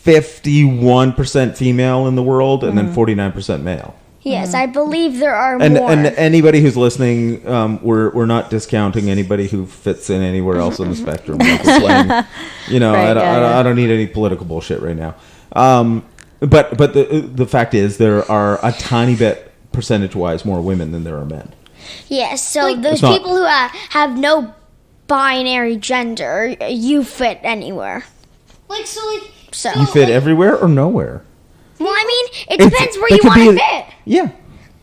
51% female in the world and then 49% male. Yes, I believe there are And more. and anybody who's listening, we're not discounting anybody who fits in anywhere else on the spectrum. We're just playing, Right, I don't need any political bullshit right now. But the fact is, there are a tiny bit percentage-wise more women than there are men. Yes, so those It's not- people who have no binary gender, you fit anywhere. So You fit everywhere or nowhere. well, I mean, it It's- depends where they you could want be to a- fit. Yeah,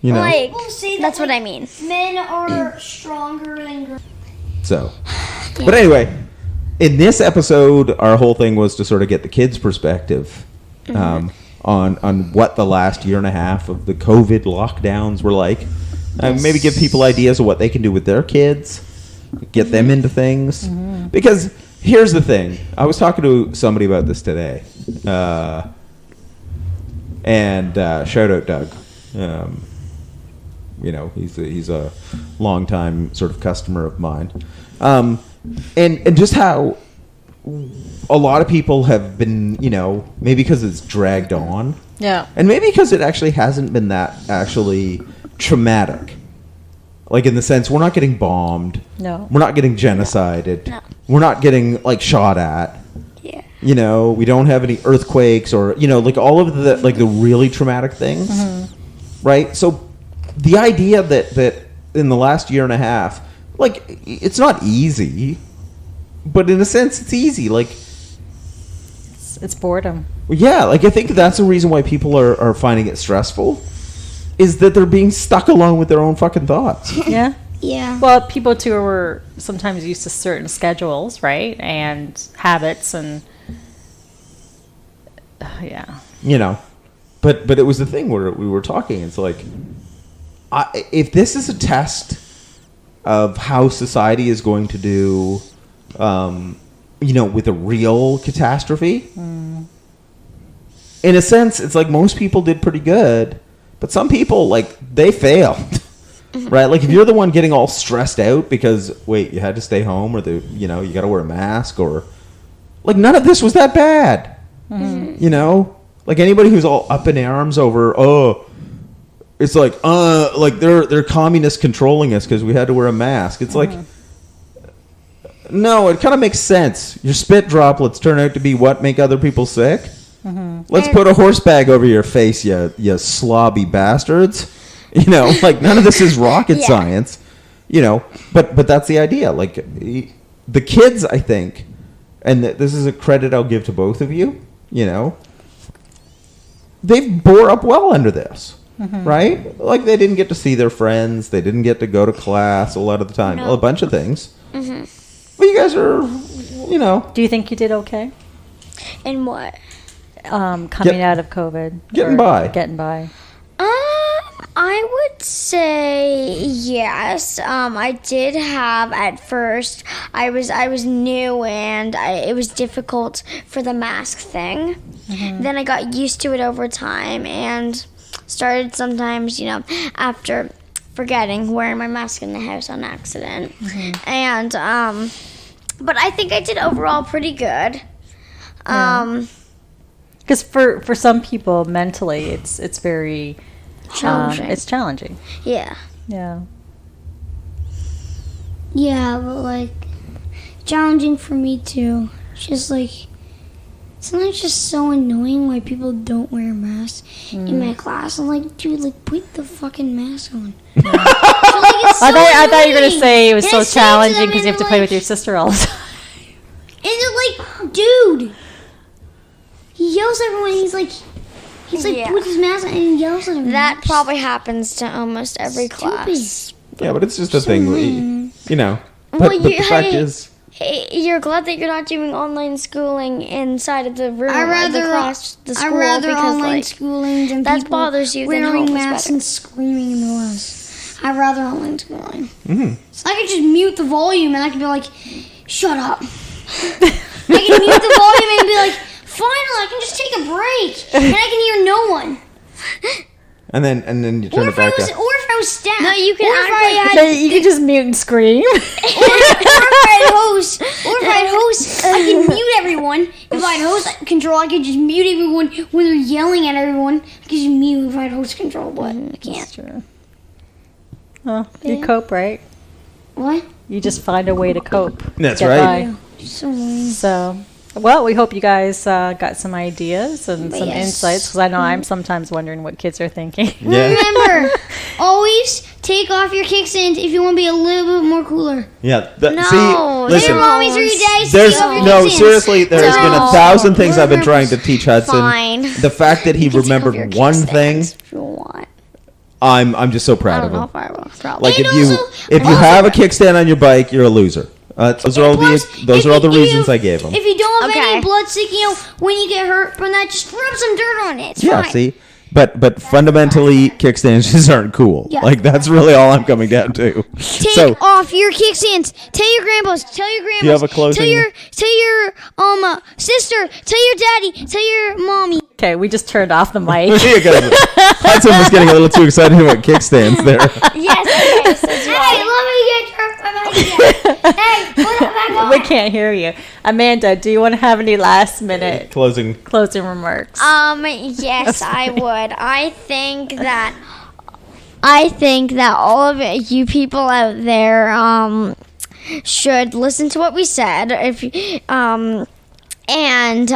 Like, People say that, that's what like, I mean. Men are stronger than girls. So, but anyway, in this episode, our whole thing was to sort of get the kids' perspective on what the last year and a half of the COVID lockdowns were like. Maybe give people ideas of what they can do with their kids, get them into things. Because here's the thing: I was talking to somebody about this today, and shout out Doug. He's a longtime sort of customer of mine, and just how a lot of people have been, maybe because it's dragged on, Yeah. and maybe because it actually hasn't been that actually traumatic. Like in the sense, we're not getting bombed. No. We're not getting genocided. No. We're not getting like shot at. Yeah. We don't have any earthquakes or like all of the like the really traumatic things, right? So the idea that in the last year and a half, like it's not easy, but in a sense it's easy. Like It's boredom. yeah, like I think that's the reason why people are finding it stressful, is that they're being stuck alone with their own fucking thoughts. Yeah. Yeah. Well, people too were sometimes used to certain schedules, right, and habits, and yeah. But it was the thing where we were talking. It's like, if this is a test of how society is going to do, with a real catastrophe, in a sense, it's like most people did pretty good, but some people, like, they failed. Right? Like, if you're the one getting all stressed out because, wait, you had to stay home, or you got to wear a mask, or, like, none of this was that bad. Like, anybody who's all up in arms over, it's like they're communists controlling us because we had to wear a mask. It's like, no, it kind of makes sense. Your spit droplets turn out to be what make other people sick. Let's put a horse bag over your face, you slobby bastards. Like, none of this is rocket science. But that's the idea. Like, the kids, I think, and this is a credit I'll give to both of you, they bore up well under this, right? Like, they didn't get to see their friends. They didn't get to go to class a lot of the time. No. Well, a bunch of things. But you guys are, Do you think you did okay? And what? Coming out of COVID, Getting or by. Getting by. I would say yes. I did have at first. I was new and it was difficult for the mask thing. Then I got used to it over time and started sometimes, after forgetting wearing my mask in the house on accident. And but I think I did overall pretty good. Because for some people, mentally, it's very Challenging. it's challenging. Yeah. Yeah. Yeah, but like challenging for me too. It's just like sometimes it's just so annoying why people don't wear masks in my class. I'm like, dude, like put the fucking mask on. So, like, it's so I thought you were gonna annoying. say it was And so I say to challenging them because you have to and play they're with your sister all the time. And they're like, dude. He yells at everyone. He's like Yeah. puts his mask on and he yells at everyone. That probably happens to almost every class. yeah, but it's just a thing, But, Well, but the fact hey, is, you're glad that you're not doing online schooling inside of the room of the I'd school rather because online like schooling than that people bothers you than wearing home is masks better. and screaming in the class. I'd rather online schooling. So I could just mute the volume and I could be like, shut up. I can mute the volume and be like, finally, I can just take a break and I can hear no one. and then you turn it back up. Or if I was stabbed. No, you can Or if act I like- had You can just mute and scream. or if I had host, I could mute everyone. If I had host control, I could just mute everyone when they're yelling at everyone. I could just mute if I had host control, but I can't. True. Well, you cope, right? What? You just find a way to cope. That's Get right. by. So lame. So, well, we hope you guys got some ideas and some Yes. insights, because I know I'm sometimes wondering what kids are thinking. Yeah. Remember, always take off your kickstands if you want to be a little bit more cooler. Yeah. No, See, Listen, listen. mommy's or your daddy's There's take off your no kickstands. seriously. There's been No. 1,000 things I've been trying to teach Hudson. Fine. The fact that he You can take off your remembered one thing, kickstands if you want. I'm just so I proud don't of know him. if I will. Probably. Like And if you have a kickstand on your bike, you're a loser. Those are all Plus, those are all the if you- reasons I gave him. If you don't have Okay. any blood sticking out when you get hurt from that, just rub some dirt on it. It's Yeah, fine. see, but fundamentally, kickstands just aren't cool. Yeah. Like that's really all I'm coming down to. Take So off your kickstands. Tell your grandpas. Tell your grandmas. you have a closing- Tell your sister. Tell your daddy. Tell your mommy. Okay, we just turned off the mic. Hudson was getting a little too excited about kickstands there. Yes. Yes. Hey, let me get your back. Hey, put it back on. We can't hear you. Amanda, do you want to have any last minute Closing. closing remarks? Yes, I would. I think that all of you people out there should listen to what we said. And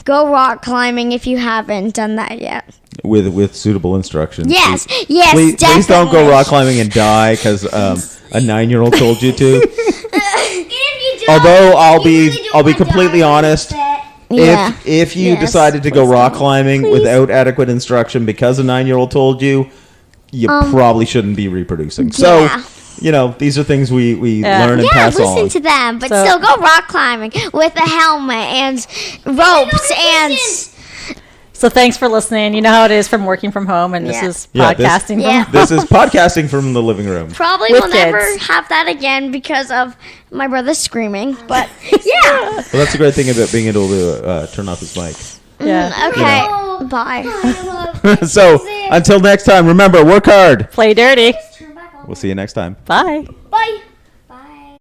go rock climbing if you haven't done that yet. With suitable instructions. Yes, Please- yes, Please don't go definitely. rock climbing and die because a 9-year-old told you to. And if you don't, Although I'll you be really don't I'll be want to completely die, honest. bet. Yeah. If you Yes, decided to go please rock don't. climbing Please. without adequate instruction because a 9-year-old told you, you probably shouldn't be reproducing. So, Yeah. these are things we Yeah. learn and Yeah, pass listen on. to them, but So- still go rock climbing with a helmet and ropes and. So thanks for listening. You know how it is from working from home, and this Yeah. is Yeah, this- podcasting Yeah. from This is podcasting from the living room. Probably With will never kids. have that again because of my brother screaming. But yeah. Well, that's a great thing about being able to turn off his mic. Yeah. Okay. Oh, Bye. I love So, until next time, remember, work hard. Play dirty. Turn back on. We'll see you next time. Bye.